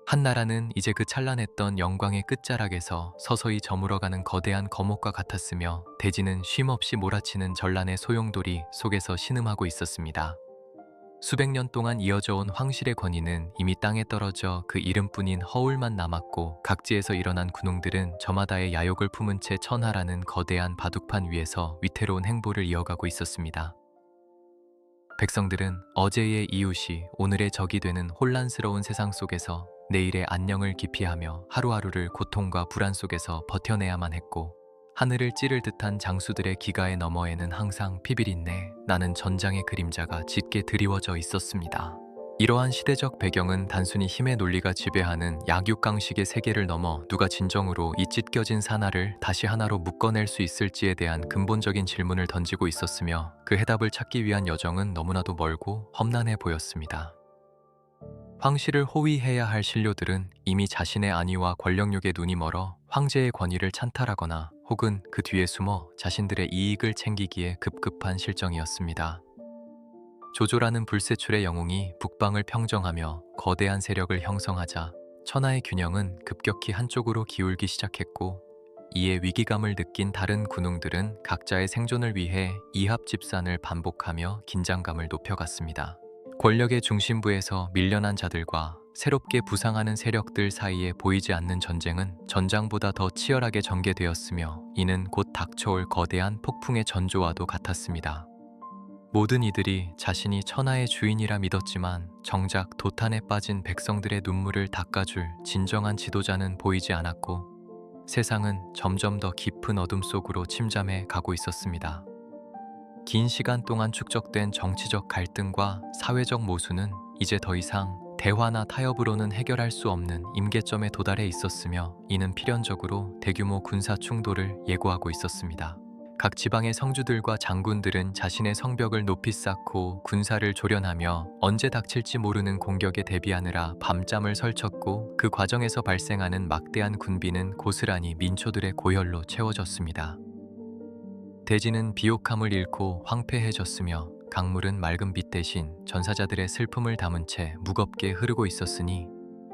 한 나라는 이제 그 찬란했던 영광의 끝자락에서 서서히 저물어가는 거대한 거목과 같았으며 대지는 쉼없이 몰아치는 전란의 소용돌이 속에서 신음하고 있었습니다. 수백 년 동안 이어져 온 황실의 권위는 이미 땅에 떨어져 그 이름뿐인 허울만 남았고 각지에서 일어난 군웅들은 저마다의 야욕을 품은 채 천하라는 거대한 바둑판 위에서 위태로운 행보를 이어가고 있었습니다. 백성들은 어제의 이웃이 오늘의 적이 되는 혼란스러운 세상 속에서 내일의 안녕을 기피하며 하루하루를 고통과 불안 속에서 버텨내야만 했고, 하늘을 찌를 듯한 장수들의 기가의 너머에는 항상 피비린내 나는 전장의 그림자가 짙게 드리워져 있었습니다. 이러한 시대적 배경은 단순히 힘의 논리가 지배하는 약육강식의 세계를 넘어 누가 진정으로 이 찢겨진 산하를 다시 하나로 묶어낼 수 있을지에 대한 근본적인 질문을 던지고 있었으며, 그 해답을 찾기 위한 여정은 너무나도 멀고 험난해 보였습니다. 황실을 호위해야 할 신료들은 이미 자신의 안위와 권력욕에 눈이 멀어 황제의 권위를 찬탈하거나 혹은 그 뒤에 숨어 자신들의 이익을 챙기기에 급급한 실정이었습니다. 조조라는 불세출의 영웅이 북방을 평정하며 거대한 세력을 형성하자 천하의 균형은 급격히 한쪽으로 기울기 시작했고, 이에 위기감을 느낀 다른 군웅들은 각자의 생존을 위해 이합집산을 반복하며 긴장감을 높여갔습니다. 권력의 중심부에서 밀려난 자들과 새롭게 부상하는 세력들 사이에 보이지 않는 전쟁은 전장보다 더 치열하게 전개되었으며, 이는 곧 닥쳐올 거대한 폭풍의 전조와도 같았습니다. 모든 이들이 자신이 천하의 주인이라 믿었지만 정작 도탄에 빠진 백성들의 눈물을 닦아줄 진정한 지도자는 보이지 않았고, 세상은 점점 더 깊은 어둠 속으로 침잠해 가고 있었습니다. 긴 시간 동안 축적된 정치적 갈등과 사회적 모순은 이제 더 이상 대화나 타협으로는 해결할 수 없는 임계점에 도달해 있었으며, 이는 필연적으로 대규모 군사 충돌을 예고하고 있었습니다. 각 지방의 성주들과 장군들은 자신의 성벽을 높이 쌓고 군사를 조련하며 언제 닥칠지 모르는 공격에 대비하느라 밤잠을 설쳤고, 그 과정에서 발생하는 막대한 군비는 고스란히 민초들의 고혈로 채워졌습니다. 대지는 비옥함을 잃고 황폐해졌으며, 강물은 맑은 빛 대신 전사자들의 슬픔을 담은 채 무겁게 흐르고 있었으니,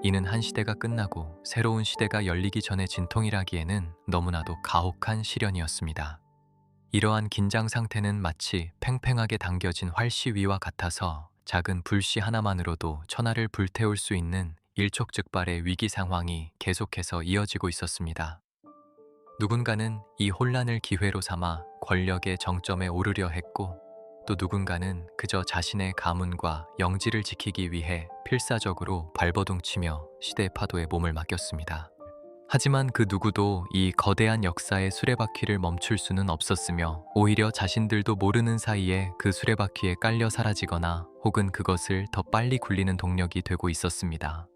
이는 한 시대가 끝나고 새로운 시대가 열리기 전의 진통이라기에는 너무나도 가혹한 시련이었습니다. 이러한 긴장 상태는 마치 팽팽하게 당겨진 활시 위와 같아서 작은 불씨 하나만으로도 천하를 불태울 수 있는 일촉즉발의 위기 상황이 계속해서 이어지고 있었습니다. 누군가는 이 혼란을 기회로 삼아 권력의 정점에 오르려 했고, 또 누군가는 그저 자신의 가문과 영지를 지키기 위해 필사적으로 발버둥치며 시대의 파도에 몸을 맡겼습니다. 하지만 그 누구도 이 거대한 역사의 수레바퀴를 멈출 수는 없었으며, 오히려 자신들도 모르는 사이에 그 수레바퀴에 깔려 사라지거나 혹은 그것을 더 빨리 굴리는 동력이 되고 있었습니다.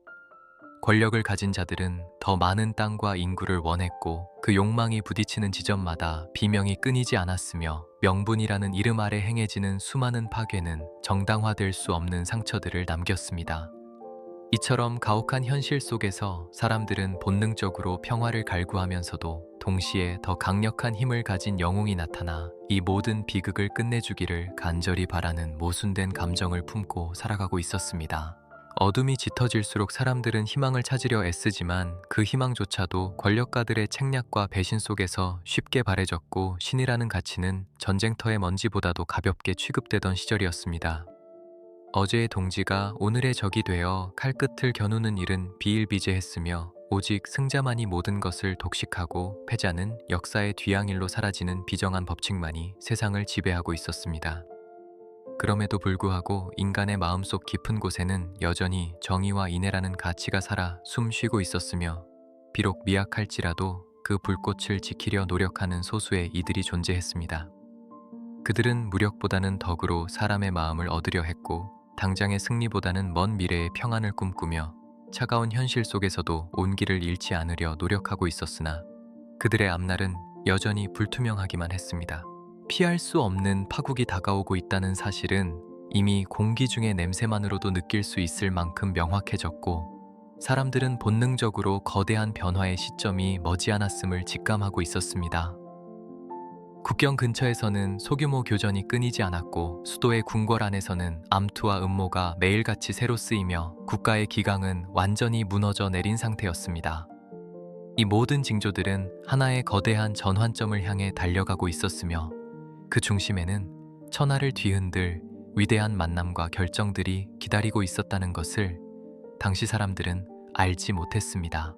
권력을 가진 자들은 더 많은 땅과 인구를 원했고, 그 욕망이 부딪히는 지점마다 비명이 끊이지 않았으며, 명분이라는 이름 아래 행해지는 수많은 파괴는 정당화될 수 없는 상처들을 남겼습니다. 이처럼 가혹한 현실 속에서 사람들은 본능적으로 평화를 갈구하면서도 동시에 더 강력한 힘을 가진 영웅이 나타나 이 모든 비극을 끝내주기를 간절히 바라는 모순된 감정을 품고 살아가고 있었습니다. 어둠이 짙어질수록 사람들은 희망을 찾으려 애쓰지만 그 희망조차도 권력가들의 책략과 배신 속에서 쉽게 바래졌고, 신이라는 가치는 전쟁터의 먼지보다도 가볍게 취급되던 시절이었습니다. 어제의 동지가 오늘의 적이 되어 칼끝을 겨누는 일은 비일비재했으며, 오직 승자만이 모든 것을 독식하고 패자는 역사의 뒤양일로 사라지는 비정한 법칙만이 세상을 지배하고 있었습니다. 그럼에도 불구하고 인간의 마음속 깊은 곳에는 여전히 정의와 인애라는 가치가 살아 숨쉬고 있었으며, 비록 미약할지라도 그 불꽃을 지키려 노력하는 소수의 이들이 존재했습니다. 그들은 무력보다는 덕으로 사람의 마음을 얻으려 했고, 당장의 승리보다는 먼 미래의 평안을 꿈꾸며 차가운 현실 속에서도 온기를 잃지 않으려 노력하고 있었으나, 그들의 앞날은 여전히 불투명하기만 했습니다. 피할 수 없는 파국이 다가오고 있다는 사실은 이미 공기 중의 냄새만으로도 느낄 수 있을 만큼 명확해졌고, 사람들은 본능적으로 거대한 변화의 시점이 머지않았음을 직감하고 있었습니다. 국경 근처에서는 소규모 교전이 끊이지 않았고 수도의 궁궐 안에서는 암투와 음모가 매일같이 새로 쓰이며 국가의 기강은 완전히 무너져 내린 상태였습니다. 이 모든 징조들은 하나의 거대한 전환점을 향해 달려가고 있었으며 그 중심에는 천하를 뒤흔들 위대한 만남과 결정들이 기다리고 있었다는 것을 당시 사람들은 알지 못했습니다.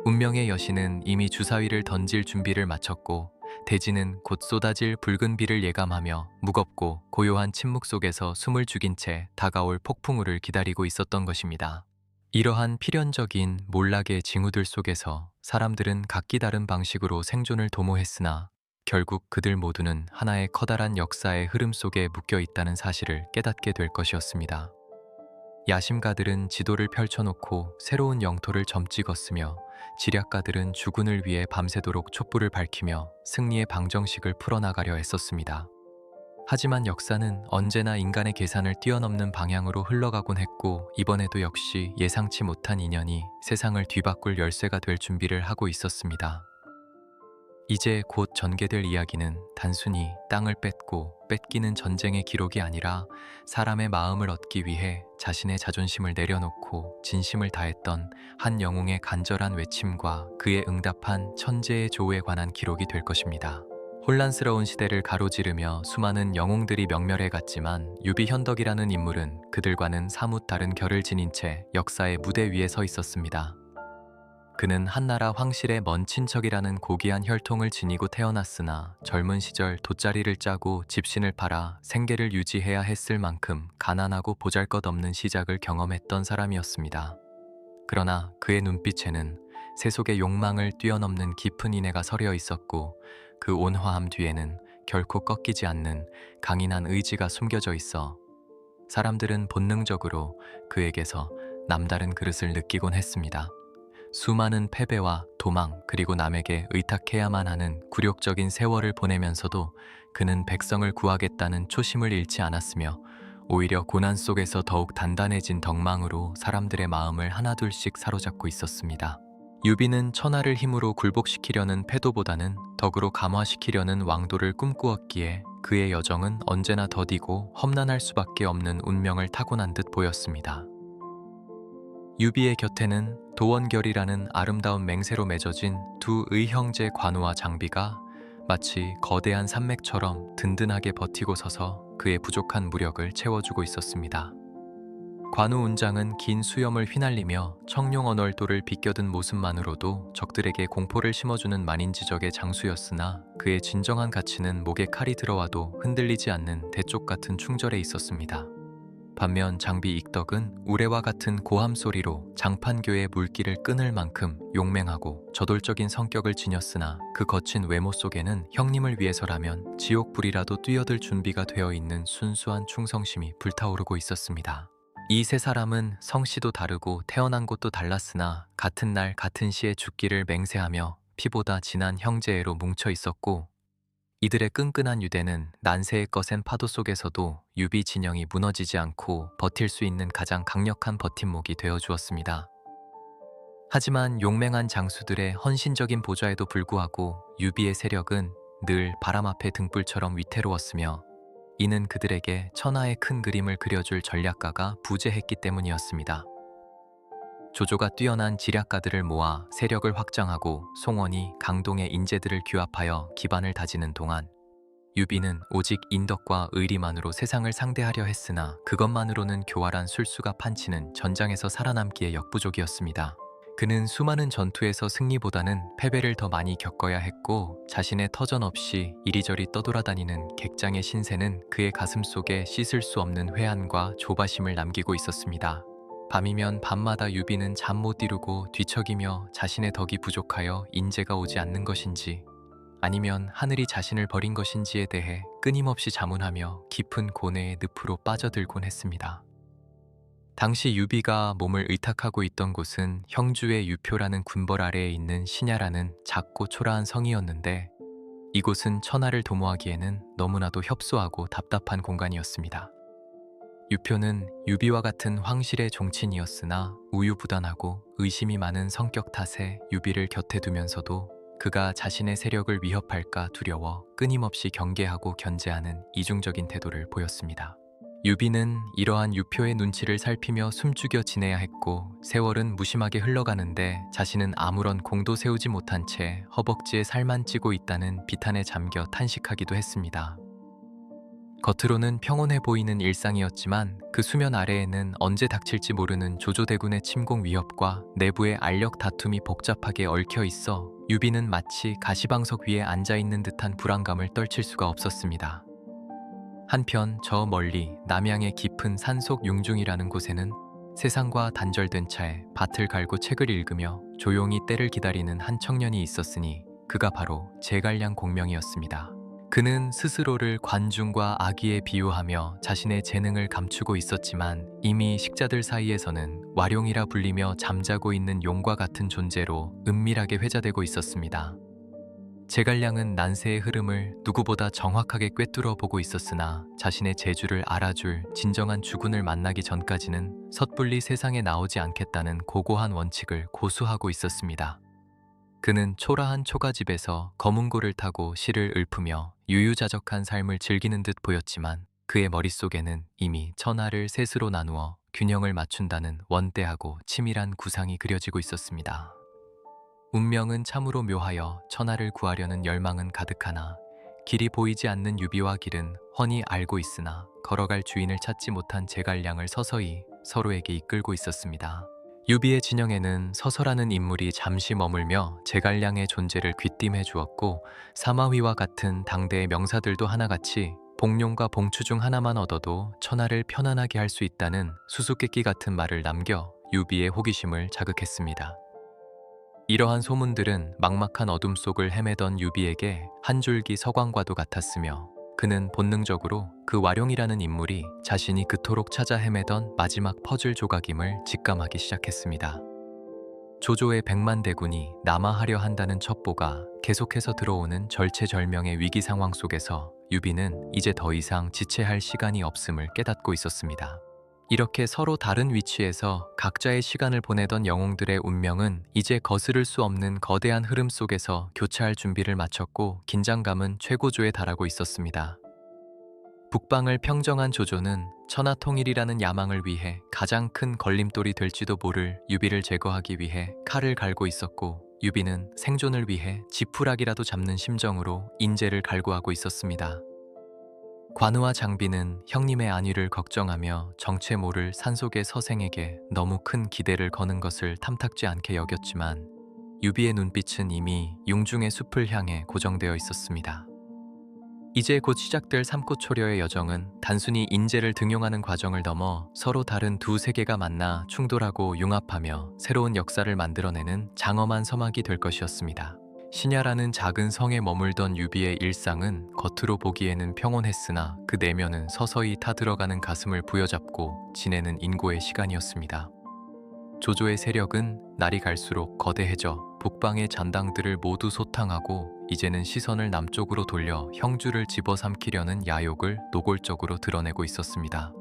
운명의 여신은 이미 주사위를 던질 준비를 마쳤고 대지는 곧 쏟아질 붉은 비를 예감하며 무겁고 고요한 침묵 속에서 숨을 죽인 채 다가올 폭풍우를 기다리고 있었던 것입니다. 이러한 필연적인 몰락의 징후들 속에서 사람들은 각기 다른 방식으로 생존을 도모했으나 결국 그들 모두는 하나의 커다란 역사의 흐름 속에 묶여 있다는 사실을 깨닫게 될 것이었습니다. 야심가들은 지도를 펼쳐놓고 새로운 영토를 점찍었으며 지략가들은 주군을 위해 밤새도록 촛불을 밝히며 승리의 방정식을 풀어나가려 했었습니다. 하지만 역사는 언제나 인간의 계산을 뛰어넘는 방향으로 흘러가곤 했고 이번에도 역시 예상치 못한 인연이 세상을 뒤바꿀 열쇠가 될 준비를 하고 있었습니다. 이제 곧 전개될 이야기는 단순히 땅을 뺏고 뺏기는 전쟁의 기록이 아니라 사람의 마음을 얻기 위해 자신의 자존심을 내려놓고 진심을 다했던 한 영웅의 간절한 외침과 그에 응답한 천재의 조에 관한 기록이 될 것입니다. 혼란스러운 시대를 가로지르며 수많은 영웅들이 명멸해 갔지만 유비현덕이라는 인물은 그들과는 사뭇 다른 결을 지닌 채 역사의 무대 위에 서 있었습니다. 그는 한나라 황실의 먼 친척이라는 고귀한 혈통을 지니고 태어났으나 젊은 시절 돗자리를 짜고 집신을 팔아 생계를 유지해야 했을 만큼 가난하고 보잘것없는 시작을 경험했던 사람이었습니다. 그러나 그의 눈빛에는 세속의 욕망을 뛰어넘는 깊은 인애가 서려 있었고 그 온화함 뒤에는 결코 꺾이지 않는 강인한 의지가 숨겨져 있어 사람들은 본능적으로 그에게서 남다른 그릇을 느끼곤 했습니다. 수많은 패배와 도망 그리고 남에게 의탁해야만 하는 굴욕적인 세월을 보내면서도 그는 백성을 구하겠다는 초심을 잃지 않았으며 오히려 고난 속에서 더욱 단단해진 덕망으로 사람들의 마음을 하나둘씩 사로잡고 있었습니다. 유비는 천하를 힘으로 굴복시키려는 패도보다는 덕으로 감화시키려는 왕도를 꿈꾸었기에 그의 여정은 언제나 더디고 험난할 수밖에 없는 운명을 타고난 듯 보였습니다. 유비의 곁에는 도원결이라는 아름다운 맹세로 맺어진 두 의형제 관우와 장비가 마치 거대한 산맥처럼 든든하게 버티고 서서 그의 부족한 무력을 채워주고 있었습니다. 관우 운장은 긴 수염을 휘날리며 청룡 언얼도를 비껴든 모습만으로도 적들에게 공포를 심어주는 만인지적의 장수였으나 그의 진정한 가치는 목에 칼이 들어와도 흔들리지 않는 대쪽 같은 충절에 있었습니다. 반면 장비 익덕은 우레와 같은 고함 소리로 장판교의 물길을 끊을 만큼 용맹하고 저돌적인 성격을 지녔으나 그 거친 외모 속에는 형님을 위해서라면 지옥불이라도 뛰어들 준비가 되어 있는 순수한 충성심이 불타오르고 있었습니다. 이 세 사람은 성씨도 다르고 태어난 곳도 달랐으나 같은 날 같은 시에 죽기를 맹세하며 피보다 진한 형제애로 뭉쳐 있었고 이들의 끈끈한 유대는 난세의 거센 파도 속에서도 유비 진영이 무너지지 않고 버틸 수 있는 가장 강력한 버팀목이 되어주었습니다. 하지만 용맹한 장수들의 헌신적인 보좌에도 불구하고 유비의 세력은 늘 바람 앞의 등불처럼 위태로웠으며 이는 그들에게 천하의 큰 그림을 그려줄 전략가가 부재했기 때문이었습니다. 조조가 뛰어난 지략가들을 모아 세력을 확장하고 송원이 강동의 인재들을 규합하여 기반을 다지는 동안 유비는 오직 인덕과 의리만으로 세상을 상대하려 했으나 그것만으로는 교활한 술수가 판치는 전장에서 살아남기에 역부족이었습니다. 그는 수많은 전투에서 승리보다는 패배를 더 많이 겪어야 했고 자신의 터전 없이 이리저리 떠돌아다니는 객장의 신세는 그의 가슴 속에 씻을 수 없는 회한과 조바심을 남기고 있었습니다. 밤이면 밤마다 유비는 잠 못 이루고 뒤척이며 자신의 덕이 부족하여 인재가 오지 않는 것인지 아니면 하늘이 자신을 버린 것인지에 대해 끊임없이 자문하며 깊은 고뇌의 늪으로 빠져들곤 했습니다. 당시 유비가 몸을 의탁하고 있던 곳은 형주의 유표라는 군벌 아래에 있는 신야라는 작고 초라한 성이었는데 이곳은 천하를 도모하기에는 너무나도 협소하고 답답한 공간이었습니다. 유표는 유비와 같은 황실의 종친이었으나 우유부단하고 의심이 많은 성격 탓에 유비를 곁에 두면서도 그가 자신의 세력을 위협할까 두려워 끊임없이 경계하고 견제하는 이중적인 태도를 보였습니다. 유비는 이러한 유표의 눈치를 살피며 숨죽여 지내야 했고, 세월은 무심하게 흘러가는데 자신은 아무런 공도 세우지 못한 채 허벅지에 살만 찌고 있다는 비탄에 잠겨 탄식하기도 했습니다. 겉으로는 평온해 보이는 일상이었지만 그 수면 아래에는 언제 닥칠지 모르는 조조대군의 침공 위협과 내부의 알력 다툼이 복잡하게 얽혀 있어 유비는 마치 가시방석 위에 앉아있는 듯한 불안감을 떨칠 수가 없었습니다. 한편 저 멀리 남양의 깊은 산속 융중이라는 곳에는 세상과 단절된 채 밭을 갈고 책을 읽으며 조용히 때를 기다리는 한 청년이 있었으니 그가 바로 제갈량 공명이었습니다. 그는 스스로를 관중과 아기에 비유하며 자신의 재능을 감추고 있었지만 이미 식자들 사이에서는 와룡이라 불리며 잠자고 있는 용과 같은 존재로 은밀하게 회자되고 있었습니다. 제갈량은 난세의 흐름을 누구보다 정확하게 꿰뚫어 보고 있었으나 자신의 재주를 알아줄 진정한 주군을 만나기 전까지는 섣불리 세상에 나오지 않겠다는 고고한 원칙을 고수하고 있었습니다. 그는 초라한 초가집에서 검은고를 타고 시를 읊으며 유유자적한 삶을 즐기는 듯 보였지만 그의 머릿속에는 이미 천하를 셋으로 나누어 균형을 맞춘다는 원대하고 치밀한 구상이 그려지고 있었습니다. 운명은 참으로 묘하여 천하를 구하려는 열망은 가득하나 길이 보이지 않는 유비와 길은 훤히 알고 있으나 걸어갈 주인을 찾지 못한 제갈량을 서서히 서로에게 이끌고 있었습니다. 유비의 진영에는 서서라는 인물이 잠시 머물며 제갈량의 존재를 귀띔해 주었고, 사마휘와 같은 당대의 명사들도 하나같이 복룡과 봉추 중 하나만 얻어도 천하를 편안하게 할 수 있다는 수수께끼 같은 말을 남겨 유비의 호기심을 자극했습니다. 이러한 소문들은 막막한 어둠 속을 헤매던 유비에게 한 줄기 서광과도 같았으며 그는 본능적으로 그 와룡이라는 인물이 자신이 그토록 찾아 헤매던 마지막 퍼즐 조각임을 직감하기 시작했습니다. 조조의 100만 대군이 남하하려 한다는 첩보가 계속해서 들어오는 절체절명의 위기 상황 속에서 유비는 이제 더 이상 지체할 시간이 없음을 깨닫고 있었습니다. 이렇게 서로 다른 위치에서 각자의 시간을 보내던 영웅들의 운명은 이제 거스를 수 없는 거대한 흐름 속에서 교차할 준비를 마쳤고 긴장감은 최고조에 달하고 있었습니다. 북방을 평정한 조조는 천하 통일이라는 야망을 위해 가장 큰 걸림돌이 될지도 모를 유비를 제거하기 위해 칼을 갈고 있었고, 유비는 생존을 위해 지푸라기라도 잡는 심정으로 인재를 갈구하고 있었습니다. 관우와 장비는 형님의 안위를 걱정하며 정체 모를 산속의 서생에게 너무 큰 기대를 거는 것을 탐탁지 않게 여겼지만 유비의 눈빛은 이미 융중의 숲을 향해 고정되어 있었습니다. 이제 곧 시작될 삼고초려의 여정은 단순히 인재를 등용하는 과정을 넘어 서로 다른 두 세계가 만나 충돌하고 융합하며 새로운 역사를 만들어내는 장엄한 서막이 될 것이었습니다. 신야라는 작은 성에 머물던 유비의 일상은 겉으로 보기에는 평온했으나 그 내면은 서서히 타들어가는 가슴을 부여잡고 지내는 인고의 시간이었습니다. 조조의 세력은 날이 갈수록 거대해져 북방의 잔당들을 모두 소탕하고 이제는 시선을 남쪽으로 돌려 형주를 집어삼키려는 야욕을 노골적으로 드러내고 있었습니다.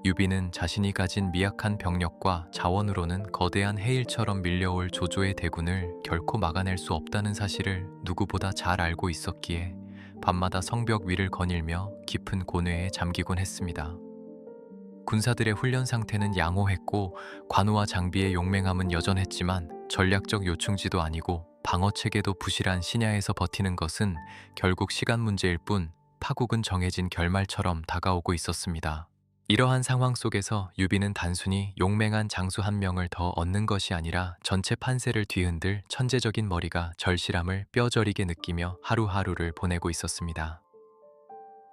유비는 자신이 가진 미약한 병력과 자원으로는 거대한 해일처럼 밀려올 조조의 대군을 결코 막아낼 수 없다는 사실을 누구보다 잘 알고 있었기에 밤마다 성벽 위를 거닐며 깊은 고뇌에 잠기곤 했습니다. 군사들의 훈련 상태는 양호했고 관우와 장비의 용맹함은 여전했지만 전략적 요충지도 아니고 방어체계도 부실한 신야에서 버티는 것은 결국 시간 문제일 뿐 파국은 정해진 결말처럼 다가오고 있었습니다. 이러한 상황 속에서 유비는 단순히 용맹한 장수 한 명을 더 얻는 것이 아니라 전체 판세를 뒤흔들 천재적인 머리가 절실함을 뼈저리게 느끼며 하루하루를 보내고 있었습니다.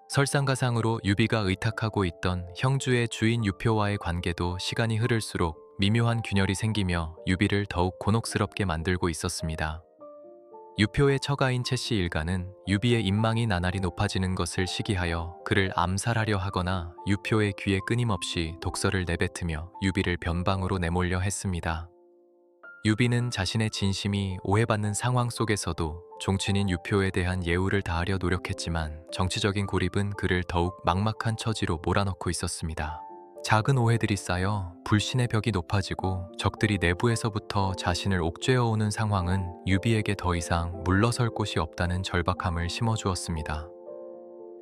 설상가상으로 유비가 의탁하고 있던 형주의 주인 유표와의 관계도 시간이 흐를수록 미묘한 균열이 생기며 유비를 더욱 곤혹스럽게 만들고 있었습니다. 유표의 처가인 채씨 일가는 유비의 인망이 나날이 높아지는 것을 시기하여 그를 암살하려 하거나 유표의 귀에 끊임없이 독설을 내뱉으며 유비를 변방으로 내몰려 했습니다. 유비는 자신의 진심이 오해받는 상황 속에서도 종친인 유표에 대한 예우를 다하려 노력했지만 정치적인 고립은 그를 더욱 막막한 처지로 몰아넣고 있었습니다. 작은 오해들이 쌓여 불신의 벽이 높아지고 적들이 내부에서부터 자신을 옥죄어오는 상황은 유비에게 더 이상 물러설 곳이 없다는 절박함을 심어주었습니다.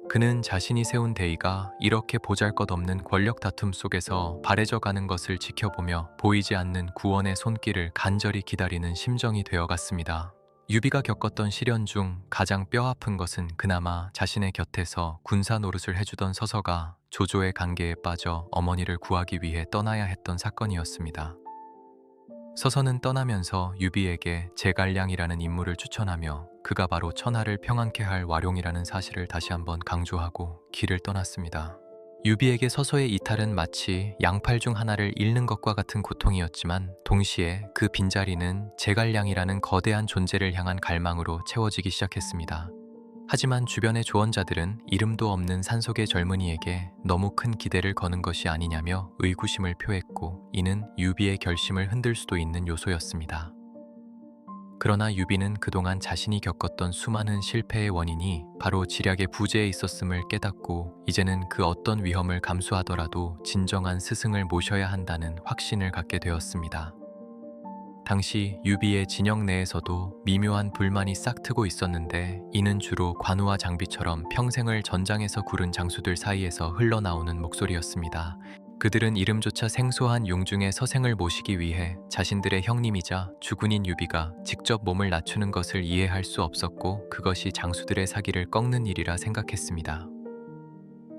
그는 자신이 세운 대의가 이렇게 보잘것없는 권력 다툼 속에서 바래져 가는 것을 지켜보며 보이지 않는 구원의 손길을 간절히 기다리는 심정이 되어갔습니다. 유비가 겪었던 시련 중 가장 뼈아픈 것은 그나마 자신의 곁에서 군사 노릇을 해주던 서서가 조조의 관계에 빠져 어머니를 구하기 위해 떠나야 했던 사건이었습니다. 서서는 떠나면서 유비에게 제갈량이라는 인물을 추천하며 그가 바로 천하를 평안케 할 와룡이라는 사실을 다시 한번 강조하고 길을 떠났습니다. 유비에게 서서의 이탈은 마치 양팔 중 하나를 잃는 것과 같은 고통이었지만 동시에 그 빈자리는 제갈량이라는 거대한 존재를 향한 갈망으로 채워지기 시작했습니다. 하지만 주변의 조언자들은 이름도 없는 산속의 젊은이에게 너무 큰 기대를 거는 것이 아니냐며 의구심을 표했고 이는 유비의 결심을 흔들 수도 있는 요소였습니다. 그러나 유비는 그동안 자신이 겪었던 수많은 실패의 원인이 바로 지략의 부재에 있었음을 깨닫고 이제는 그 어떤 위험을 감수하더라도 진정한 스승을 모셔야 한다는 확신을 갖게 되었습니다. 당시 유비의 진영 내에서도 미묘한 불만이 싹트고 있었는데 이는 주로 관우와 장비처럼 평생을 전장에서 구른 장수들 사이에서 흘러나오는 목소리였습니다. 그들은 이름조차 생소한 용중의 서생을 모시기 위해 자신들의 형님이자 주군인 유비가 직접 몸을 낮추는 것을 이해할 수 없었고 그것이 장수들의 사기를 꺾는 일이라 생각했습니다.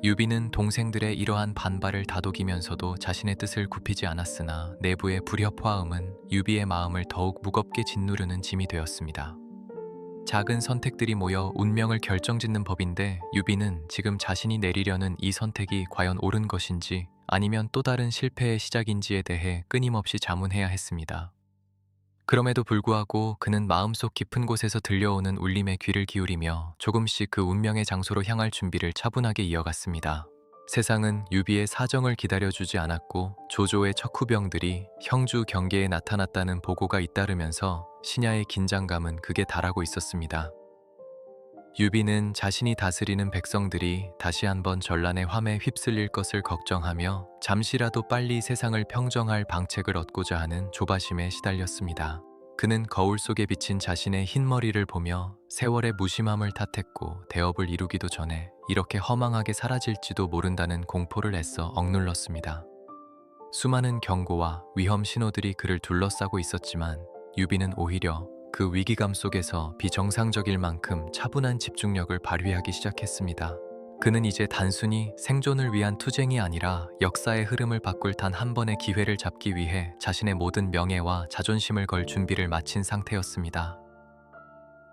유비는 동생들의 이러한 반발을 다독이면서도 자신의 뜻을 굽히지 않았으나 내부의 불협화음은 유비의 마음을 더욱 무겁게 짓누르는 짐이 되었습니다. 작은 선택들이 모여 운명을 결정짓는 법인데 유비는 지금 자신이 내리려는 이 선택이 과연 옳은 것인지 아니면 또 다른 실패의 시작인지에 대해 끊임없이 자문해야 했습니다. 그럼에도 불구하고 그는 마음속 깊은 곳에서 들려오는 울림에 귀를 기울이며 조금씩 그 운명의 장소로 향할 준비를 차분하게 이어갔습니다. 세상은 유비의 사정을 기다려주지 않았고 조조의 척후병들이 형주 경계에 나타났다는 보고가 잇따르면서 신야의 긴장감은 극에 달하고 있었습니다. 유비는 자신이 다스리는 백성들이 다시 한번 전란의 화매에 휩쓸릴 것을 걱정하며 잠시라도 빨리 세상을 평정할 방책을 얻고자 하는 조바심에 시달렸습니다. 그는 거울 속에 비친 자신의 흰 머리를 보며 세월의 무심함을 탓했고 대업을 이루기도 전에 이렇게 허망하게 사라질지도 모른다는 공포를 애써 억눌렀습니다. 수많은 경고와 위험 신호들이 그를 둘러싸고 있었지만 유비는 오히려 그 위기감 속에서 비정상적일 만큼 차분한 집중력을 발휘하기 시작했습니다. 그는 이제 단순히 생존을 위한 투쟁이 아니라 역사의 흐름을 바꿀 단 한 번의 기회를 잡기 위해 자신의 모든 명예와 자존심을 걸 준비를 마친 상태였습니다.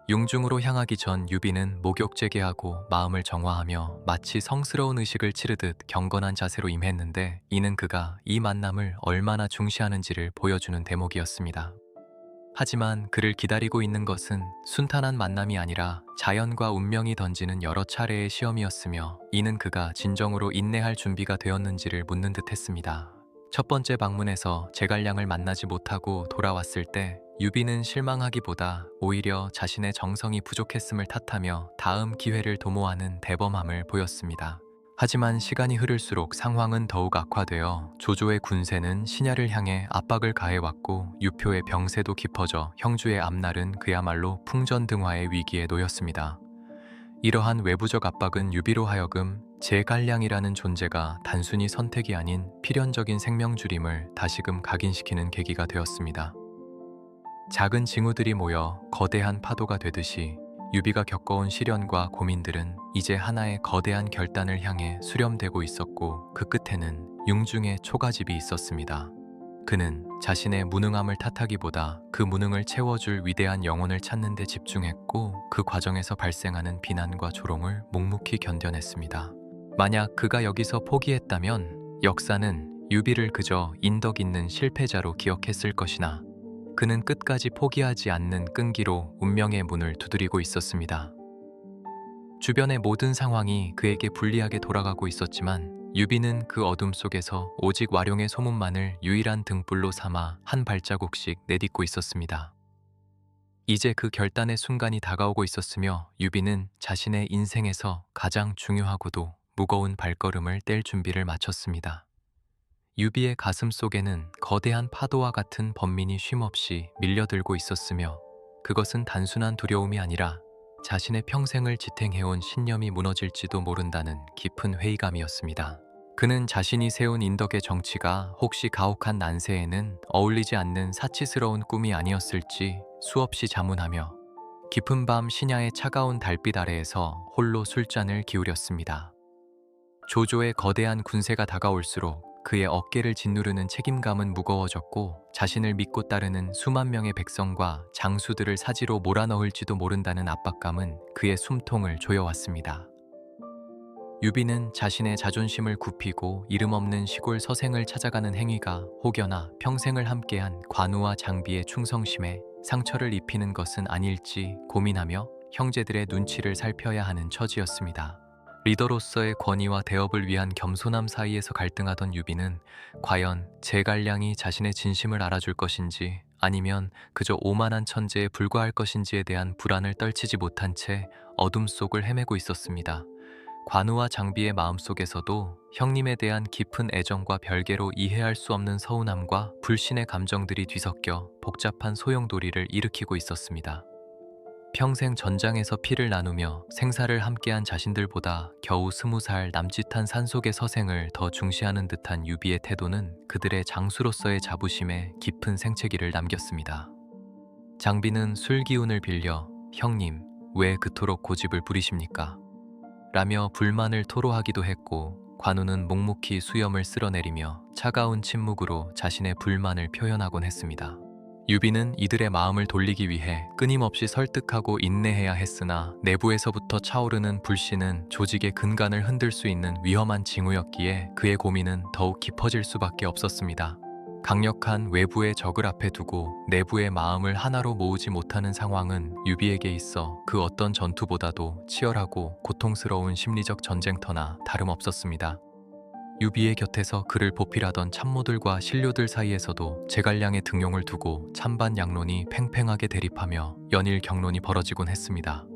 용중으로 향하기 전 유비는 목욕제계하고 마음을 정화하며 마치 성스러운 의식을 치르듯 경건한 자세로 임했는데 이는 그가 이 만남을 얼마나 중시하는지를 보여주는 대목이었습니다. 하지만 그를 기다리고 있는 것은 순탄한 만남이 아니라 자연과 운명이 던지는 여러 차례의 시험이었으며 이는 그가 진정으로 인내할 준비가 되었는지를 묻는 듯했습니다. 첫 번째 방문에서 제갈량을 만나지 못하고 돌아왔을 때 유비는 실망하기보다 오히려 자신의 정성이 부족했음을 탓하며 다음 기회를 도모하는 대범함을 보였습니다. 하지만 시간이 흐를수록 상황은 더욱 악화되어 조조의 군세는 신야를 향해 압박을 가해왔고 유표의 병세도 깊어져 형주의 앞날은 그야말로 풍전등화의 위기에 놓였습니다. 이러한 외부적 압박은 유비로 하여금 제갈량이라는 존재가 단순히 선택이 아닌 필연적인 생명줄임을 다시금 각인시키는 계기가 되었습니다. 작은 징후들이 모여 거대한 파도가 되듯이 유비가 겪어온 시련과 고민들은 이제 하나의 거대한 결단을 향해 수렴되고 있었고 그 끝에는 융중의 초가집이 있었습니다. 그는 자신의 무능함을 탓하기보다 그 무능을 채워줄 위대한 영혼을 찾는 데 집중했고 그 과정에서 발생하는 비난과 조롱을 묵묵히 견뎌냈습니다. 만약 그가 여기서 포기했다면 역사는 유비를 그저 인덕 있는 실패자로 기억했을 것이나 그는 끝까지 포기하지 않는 끈기로 운명의 문을 두드리고 있었습니다. 주변의 모든 상황이 그에게 불리하게 돌아가고 있었지만 유비는 그 어둠 속에서 오직 와룡의 소문만을 유일한 등불로 삼아 한 발자국씩 내딛고 있었습니다. 이제 그 결단의 순간이 다가오고 있었으며 유비는 자신의 인생에서 가장 중요하고도 무거운 발걸음을 뗄 준비를 마쳤습니다. 유비의 가슴 속에는 거대한 파도와 같은 번민이 쉼없이 밀려들고 있었으며 그것은 단순한 두려움이 아니라 자신의 평생을 지탱해온 신념이 무너질지도 모른다는 깊은 회의감이었습니다. 그는 자신이 세운 인덕의 정치가 혹시 가혹한 난세에는 어울리지 않는 사치스러운 꿈이 아니었을지 수없이 자문하며 깊은 밤 신야의 차가운 달빛 아래에서 홀로 술잔을 기울였습니다. 조조의 거대한 군세가 다가올수록 그의 어깨를 짓누르는 책임감은 무거워졌고 자신을 믿고 따르는 수만 명의 백성과 장수들을 사지로 몰아넣을지도 모른다는 압박감은 그의 숨통을 조여왔습니다. 유비는 자신의 자존심을 굽히고 이름 없는 시골 서생을 찾아가는 행위가 혹여나 평생을 함께한 관우와 장비의 충성심에 상처를 입히는 것은 아닐지 고민하며 형제들의 눈치를 살펴야 하는 처지였습니다. 리더로서의 권위와 대업을 위한 겸손함 사이에서 갈등하던 유비는 과연 제갈량이 자신의 진심을 알아줄 것인지 아니면 그저 오만한 천재에 불과할 것인지에 대한 불안을 떨치지 못한 채 어둠 속을 헤매고 있었습니다. 관우와 장비의 마음속에서도 형님에 대한 깊은 애정과 별개로 이해할 수 없는 서운함과 불신의 감정들이 뒤섞여 복잡한 소용돌이를 일으키고 있었습니다. 평생 전장에서 피를 나누며 생사를 함께한 자신들보다 겨우 20살 남짓한 산속의 서생을 더 중시하는 듯한 유비의 태도는 그들의 장수로서의 자부심에 깊은 생채기를 남겼습니다. 장비는 술 기운을 빌려 형님, 왜 그토록 고집을 부리십니까? 라며 불만을 토로하기도 했고 관우는 묵묵히 수염을 쓸어내리며 차가운 침묵으로 자신의 불만을 표현하곤 했습니다. 유비는 이들의 마음을 돌리기 위해 끊임없이 설득하고 인내해야 했으나 내부에서부터 차오르는 불신은 조직의 근간을 흔들 수 있는 위험한 징후였기에 그의 고민은 더욱 깊어질 수밖에 없었습니다. 강력한 외부의 적을 앞에 두고 내부의 마음을 하나로 모으지 못하는 상황은 유비에게 있어 그 어떤 전투보다도 치열하고 고통스러운 심리적 전쟁터나 다름없었습니다. 유비의 곁에서 그를 보필하던 참모들과 신료들 사이에서도 제갈량의 등용을 두고 찬반 양론이 팽팽하게 대립하며 연일 격론이 벌어지곤 했습니다.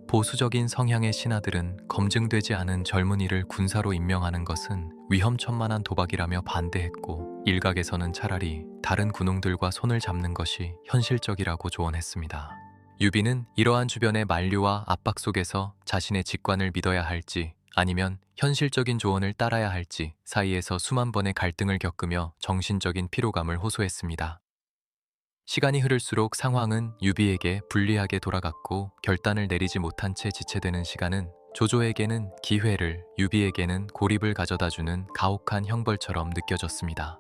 보수적인 성향의 신하들은 검증되지 않은 젊은이를 군사로 임명하는 것은 위험천만한 도박이라며 반대했고 일각에서는 차라리 다른 군웅들과 손을 잡는 것이 현실적이라고 조언했습니다. 유비는 이러한 주변의 만류와 압박 속에서 자신의 직관을 믿어야 할지 아니면 현실적인 조언을 따라야 할지 사이에서 수만 번의 갈등을 겪으며 정신적인 피로감을 호소했습니다. 시간이 흐를수록 상황은 유비에게 불리하게 돌아갔고 결단을 내리지 못한 채 지체되는 시간은 조조에게는 기회를, 유비에게는 고립을 가져다주는 가혹한 형벌처럼 느껴졌습니다.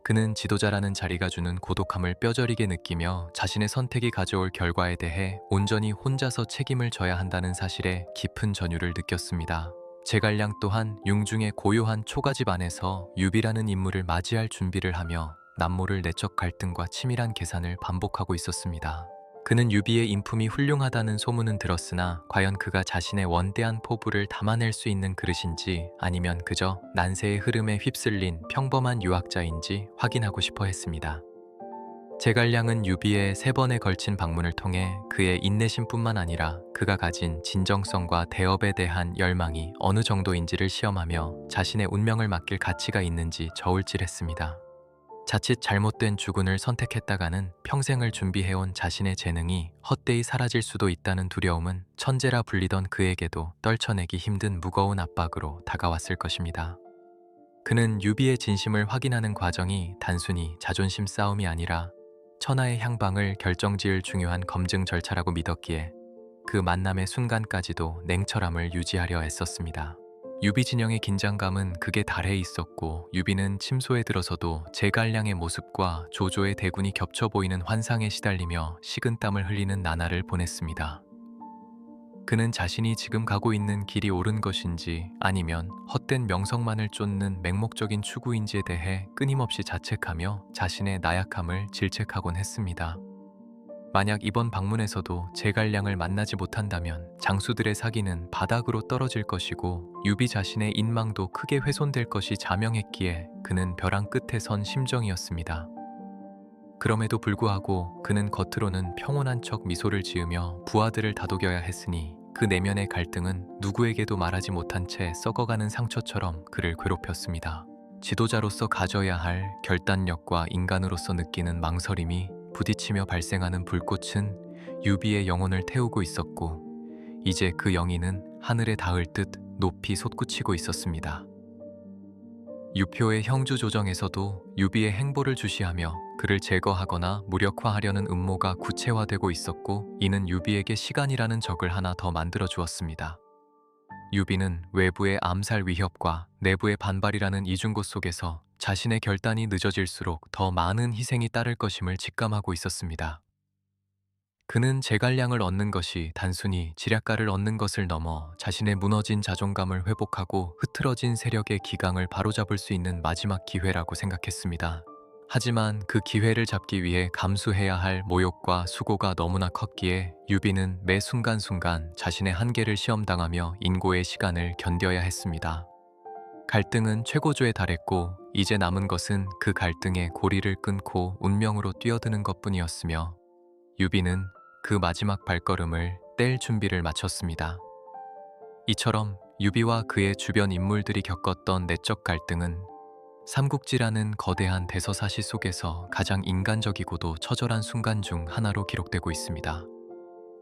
그는 지도자라는 자리가 주는 고독함을 뼈저리게 느끼며 자신의 선택이 가져올 결과에 대해 온전히 혼자서 책임을 져야 한다는 사실에 깊은 전율을 느꼈습니다. 제갈량 또한 융중의 고요한 초가집 안에서 유비라는 인물을 맞이할 준비를 하며 남모를 내적 갈등과 치밀한 계산을 반복하고 있었습니다. 그는 유비의 인품이 훌륭하다는 소문은 들었으나 과연 그가 자신의 원대한 포부를 담아낼 수 있는 그릇인지 아니면 그저 난세의 흐름에 휩쓸린 평범한 유학자인지 확인하고 싶어 했습니다. 제갈량은 유비의 3번에 걸친 방문을 통해 그의 인내심뿐만 아니라 그가 가진 진정성과 대업에 대한 열망이 어느 정도인지를 시험하며 자신의 운명을 맡길 가치가 있는지 저울질했습니다. 자칫 잘못된 주군을 선택했다가는 평생을 준비해온 자신의 재능이 헛되이 사라질 수도 있다는 두려움은 천재라 불리던 그에게도 떨쳐내기 힘든 무거운 압박으로 다가왔을 것입니다. 그는 유비의 진심을 확인하는 과정이 단순히 자존심 싸움이 아니라 천하의 향방을 결정지을 중요한 검증 절차라고 믿었기에 그 만남의 순간까지도 냉철함을 유지하려 애썼습니다. 유비 진영의 긴장감은 극에 달해 있었고 유비는 침소에 들어서도 제갈량의 모습과 조조의 대군이 겹쳐 보이는 환상에 시달리며 식은땀을 흘리는 나날을 보냈습니다. 그는 자신이 지금 가고 있는 길이 옳은 것인지 아니면 헛된 명성만을 쫓는 맹목적인 추구인지에 대해 끊임없이 자책하며 자신의 나약함을 질책하곤 했습니다. 만약 이번 방문에서도 제갈량을 만나지 못한다면 장수들의 사기는 바닥으로 떨어질 것이고 유비 자신의 인망도 크게 훼손될 것이 자명했기에 그는 벼랑 끝에 선 심정이었습니다. 그럼에도 불구하고 그는 겉으로는 평온한 척 미소를 지으며 부하들을 다독여야 했으니 그 내면의 갈등은 누구에게도 말하지 못한 채 썩어가는 상처처럼 그를 괴롭혔습니다. 지도자로서 가져야 할 결단력과 인간으로서 느끼는 망설임이 부딪히며 발생하는 불꽃은 유비의 영혼을 태우고 있었고, 이제 그 영희는 하늘에 닿을 듯 높이 솟구치고 있었습니다. 유표의 형주 조정에서도 유비의 행보를 주시하며 그를 제거하거나 무력화하려는 음모가 구체화되고 있었고, 이는 유비에게 시간이라는 적을 하나 더 만들어 주었습니다. 유비는 외부의 암살 위협과 내부의 반발이라는 이중고 속에서 자신의 결단이 늦어질수록 더 많은 희생이 따를 것임을 직감하고 있었습니다. 그는 제갈량을 얻는 것이 단순히 지략가를 얻는 것을 넘어 자신의 무너진 자존감을 회복하고 흐트러진 세력의 기강을 바로잡을 수 있는 마지막 기회라고 생각했습니다. 하지만 그 기회를 잡기 위해 감수해야 할 모욕과 수고가 너무나 컸기에 유비는 매 순간순간 자신의 한계를 시험당하며 인고의 시간을 견뎌야 했습니다. 갈등은 최고조에 달했고, 이제 남은 것은 그 갈등의 고리를 끊고 운명으로 뛰어드는 것뿐이었으며, 유비는 그 마지막 발걸음을 뗄 준비를 마쳤습니다. 이처럼 유비와 그의 주변 인물들이 겪었던 내적 갈등은 삼국지라는 거대한 대서사시 속에서 가장 인간적이고도 처절한 순간 중 하나로 기록되고 있습니다.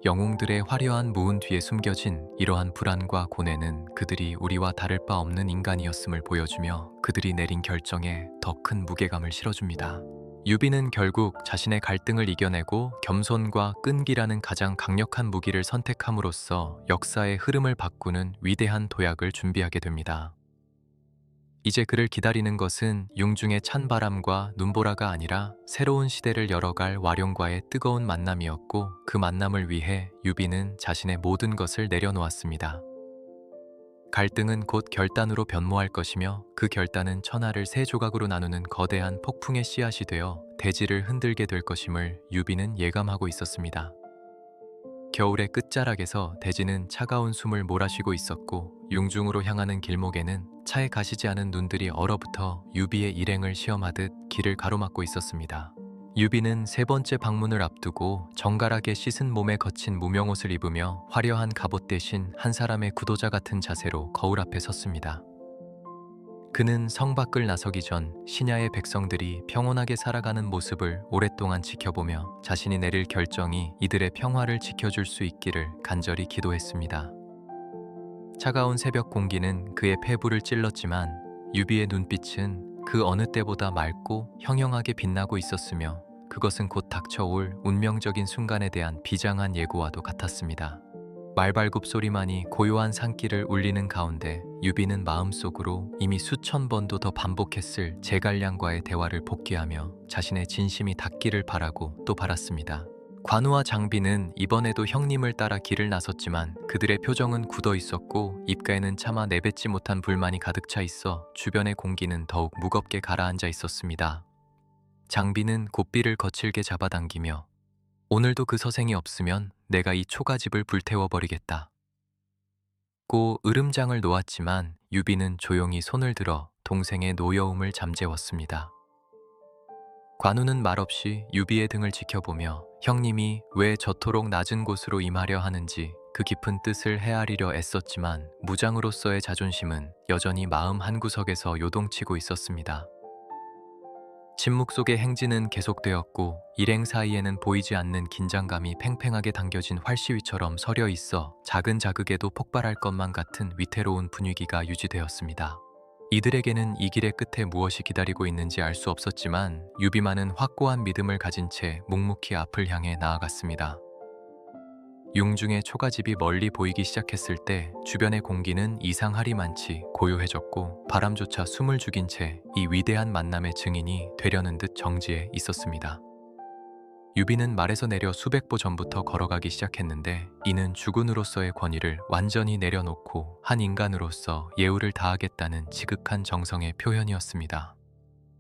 영웅들의 화려한 무운 뒤에 숨겨진 이러한 불안과 고뇌는 그들이 우리와 다를 바 없는 인간이었음을 보여주며 그들이 내린 결정에 더 큰 무게감을 실어줍니다. 유비는 결국 자신의 갈등을 이겨내고 겸손과 끈기라는 가장 강력한 무기를 선택함으로써 역사의 흐름을 바꾸는 위대한 도약을 준비하게 됩니다. 이제 그를 기다리는 것은 융중의 찬바람과 눈보라가 아니라 새로운 시대를 열어갈 와룡과의 뜨거운 만남이었고, 그 만남을 위해 유비는 자신의 모든 것을 내려놓았습니다. 갈등은 곧 결단으로 변모할 것이며, 그 결단은 천하를 세 조각으로 나누는 거대한 폭풍의 씨앗이 되어 대지를 흔들게 될 것임을 유비는 예감하고 있었습니다. 겨울의 끝자락에서 대지는 차가운 숨을 몰아쉬고 있었고, 융중으로 향하는 길목에는 차에 가시지 않은 눈들이 얼어붙어 유비의 일행을 시험하듯 길을 가로막고 있었습니다. 유비는 세 번째 방문을 앞두고 정갈하게 씻은 몸에 거친 무명옷을 입으며 화려한 갑옷 대신 한 사람의 구도자 같은 자세로 거울 앞에 섰습니다. 그는 성 밖을 나서기 전 신야의 백성들이 평온하게 살아가는 모습을 오랫동안 지켜보며 자신이 내릴 결정이 이들의 평화를 지켜줄 수 있기를 간절히 기도했습니다. 차가운 새벽 공기는 그의 폐부를 찔렀지만 유비의 눈빛은 그 어느 때보다 맑고 형형하게 빛나고 있었으며, 그것은 곧 닥쳐올 운명적인 순간에 대한 비장한 예고와도 같았습니다. 말발굽 소리만이 고요한 산길을 울리는 가운데 유비는 마음속으로 이미 수천 번도 더 반복했을 제갈량과의 대화를 복귀하며 자신의 진심이 닿기를 바라고 또 바랐습니다. 관우와 장비는 이번에도 형님을 따라 길을 나섰지만 그들의 표정은 굳어 있었고, 입가에는 차마 내뱉지 못한 불만이 가득 차 있어 주변의 공기는 더욱 무겁게 가라앉아 있었습니다. 장비는 고삐를 거칠게 잡아당기며 오늘도 그 서생이 없으면 내가 이 초가집을 불태워버리겠다 고 으름장을 놓았지만 유비는 조용히 손을 들어 동생의 노여움을 잠재웠습니다. 관우는 말없이 유비의 등을 지켜보며 형님이 왜 저토록 낮은 곳으로 임하려 하는지 그 깊은 뜻을 헤아리려 애썼지만 무장으로서의 자존심은 여전히 마음 한구석에서 요동치고 있었습니다. 침묵 속의 행진은 계속되었고, 일행 사이에는 보이지 않는 긴장감이 팽팽하게 당겨진 활시위처럼 서려 있어 작은 자극에도 폭발할 것만 같은 위태로운 분위기가 유지되었습니다. 이들에게는 이 길의 끝에 무엇이 기다리고 있는지 알 수 없었지만 유비만은 확고한 믿음을 가진 채 묵묵히 앞을 향해 나아갔습니다. 융중의 초가집이 멀리 보이기 시작했을 때 주변의 공기는 이상하리만치 고요해졌고, 바람조차 숨을 죽인 채 이 위대한 만남의 증인이 되려는 듯 정지해 있었습니다. 유비는 말에서 내려 수백 보 전부터 걸어가기 시작했는데, 이는 주군으로서의 권위를 완전히 내려놓고 한 인간으로서 예우를 다하겠다는 지극한 정성의 표현이었습니다.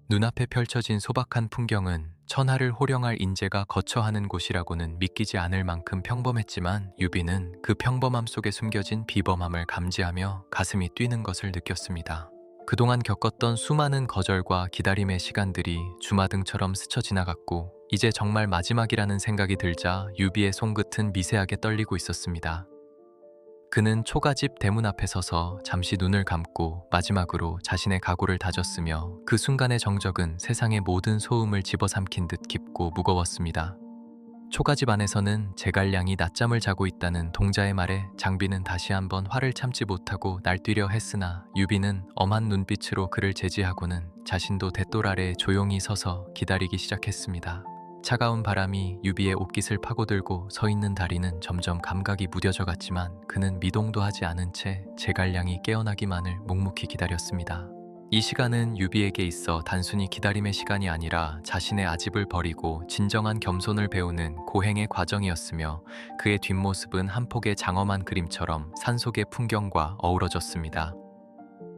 눈앞에 펼쳐진 소박한 풍경은 천하를 호령할 인재가 거처하는 곳이라고는 믿기지 않을 만큼 평범했지만, 유비는 그 평범함 속에 숨겨진 비범함을 감지하며 가슴이 뛰는 것을 느꼈습니다. 그동안 겪었던 수많은 거절과 기다림의 시간들이 주마등처럼 스쳐 지나갔고, 이제 정말 마지막이라는 생각이 들자 유비의 손끝은 미세하게 떨리고 있었습니다. 그는 초가집 대문 앞에 서서 잠시 눈을 감고 마지막으로 자신의 각오를 다졌으며 그 순간의 정적은 세상의 모든 소음을 집어삼킨 듯 깊고 무거웠습니다. 초가집 안에서는 제갈량이 낮잠을 자고 있다는 동자의 말에 장비는 다시 한번 화를 참지 못하고 날뛰려 했으나 유비는 엄한 눈빛으로 그를 제지하고는 자신도 돛돌 아래에 조용히 서서 기다리기 시작했습니다. 차가운 바람이 유비의 옷깃을 파고들고 서 있는 다리는 점점 감각이 무뎌져 갔지만 그는 미동도 하지 않은 채 제갈량이 깨어나기만을 묵묵히 기다렸습니다. 이 시간은 유비에게 있어 단순히 기다림의 시간이 아니라 자신의 아집을 버리고 진정한 겸손을 배우는 고행의 과정이었으며 그의 뒷모습은 한 폭의 장엄한 그림처럼 산속의 풍경과 어우러졌습니다.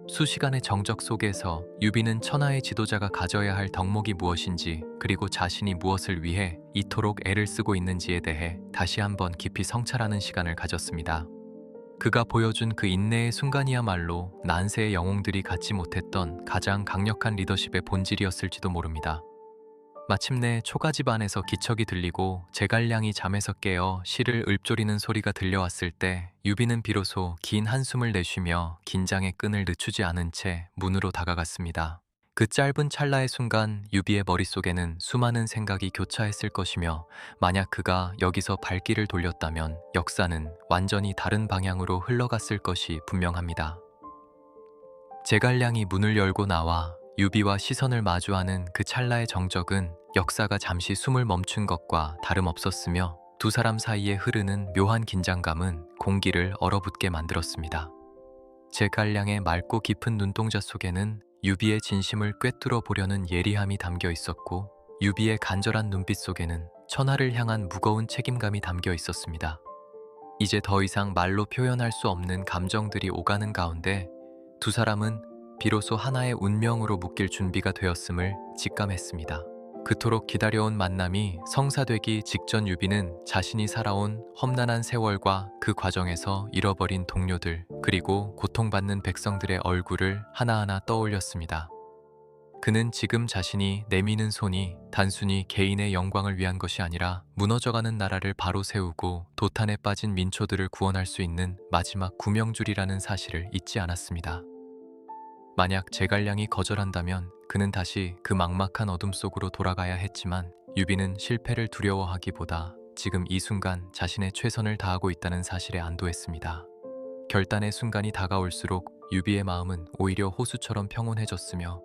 수시간의 정적 속에서 유비는 천하의 지도자가 가져야 할 덕목이 무엇인지 그리고 자신이 무엇을 위해 이토록 애를 쓰고 있는지에 대해 다시 한번 깊이 성찰하는 시간을 가졌습니다. 그가 보여준 그 인내의 순간이야말로 난세의 영웅들이 갖지 못했던 가장 강력한 리더십의 본질이었을지도 모릅니다. 마침내 초가집 안에서 기척이 들리고 제갈량이 잠에서 깨어 실을 읊조리는 소리가 들려왔을 때 유비는 비로소 긴 한숨을 내쉬며 긴장의 끈을 늦추지 않은 채 문으로 다가갔습니다. 그 짧은 찰나의 순간 유비의 머릿속에는 수많은 생각이 교차했을 것이며 만약 그가 여기서 발길을 돌렸다면 역사는 완전히 다른 방향으로 흘러갔을 것이 분명합니다. 제갈량이 문을 열고 나와 유비와 시선을 마주하는 그 찰나의 정적은 역사가 잠시 숨을 멈춘 것과 다름없었으며 두 사람 사이에 흐르는 묘한 긴장감은 공기를 얼어붙게 만들었습니다. 제갈량의 맑고 깊은 눈동자 속에는 유비의 진심을 꿰뚫어 보려는 예리함이 담겨 있었고 유비의 간절한 눈빛 속에는 천하를 향한 무거운 책임감이 담겨 있었습니다. 이제 더 이상 말로 표현할 수 없는 감정들이 오가는 가운데 두 사람은 비로소 하나의 운명으로 묶일 준비가 되었음을 직감했습니다. 그토록 기다려온 만남이 성사되기 직전 유비는 자신이 살아온 험난한 세월과 그 과정에서 잃어버린 동료들 그리고 고통받는 백성들의 얼굴을 하나하나 떠올렸습니다. 그는 지금 자신이 내미는 손이 단순히 개인의 영광을 위한 것이 아니라 무너져가는 나라를 바로 세우고 도탄에 빠진 민초들을 구원할 수 있는 마지막 구명줄이라는 사실을 잊지 않았습니다. 만약 제갈량이 거절한다면 그는 다시 그 막막한 어둠 속으로 돌아가야 했지만 유비는 실패를 두려워하기보다 지금 이 순간 자신의 최선을 다하고 있다는 사실에 안도했습니다. 결단의 순간이 다가올수록 유비의 마음은 오히려 호수처럼 평온해졌으며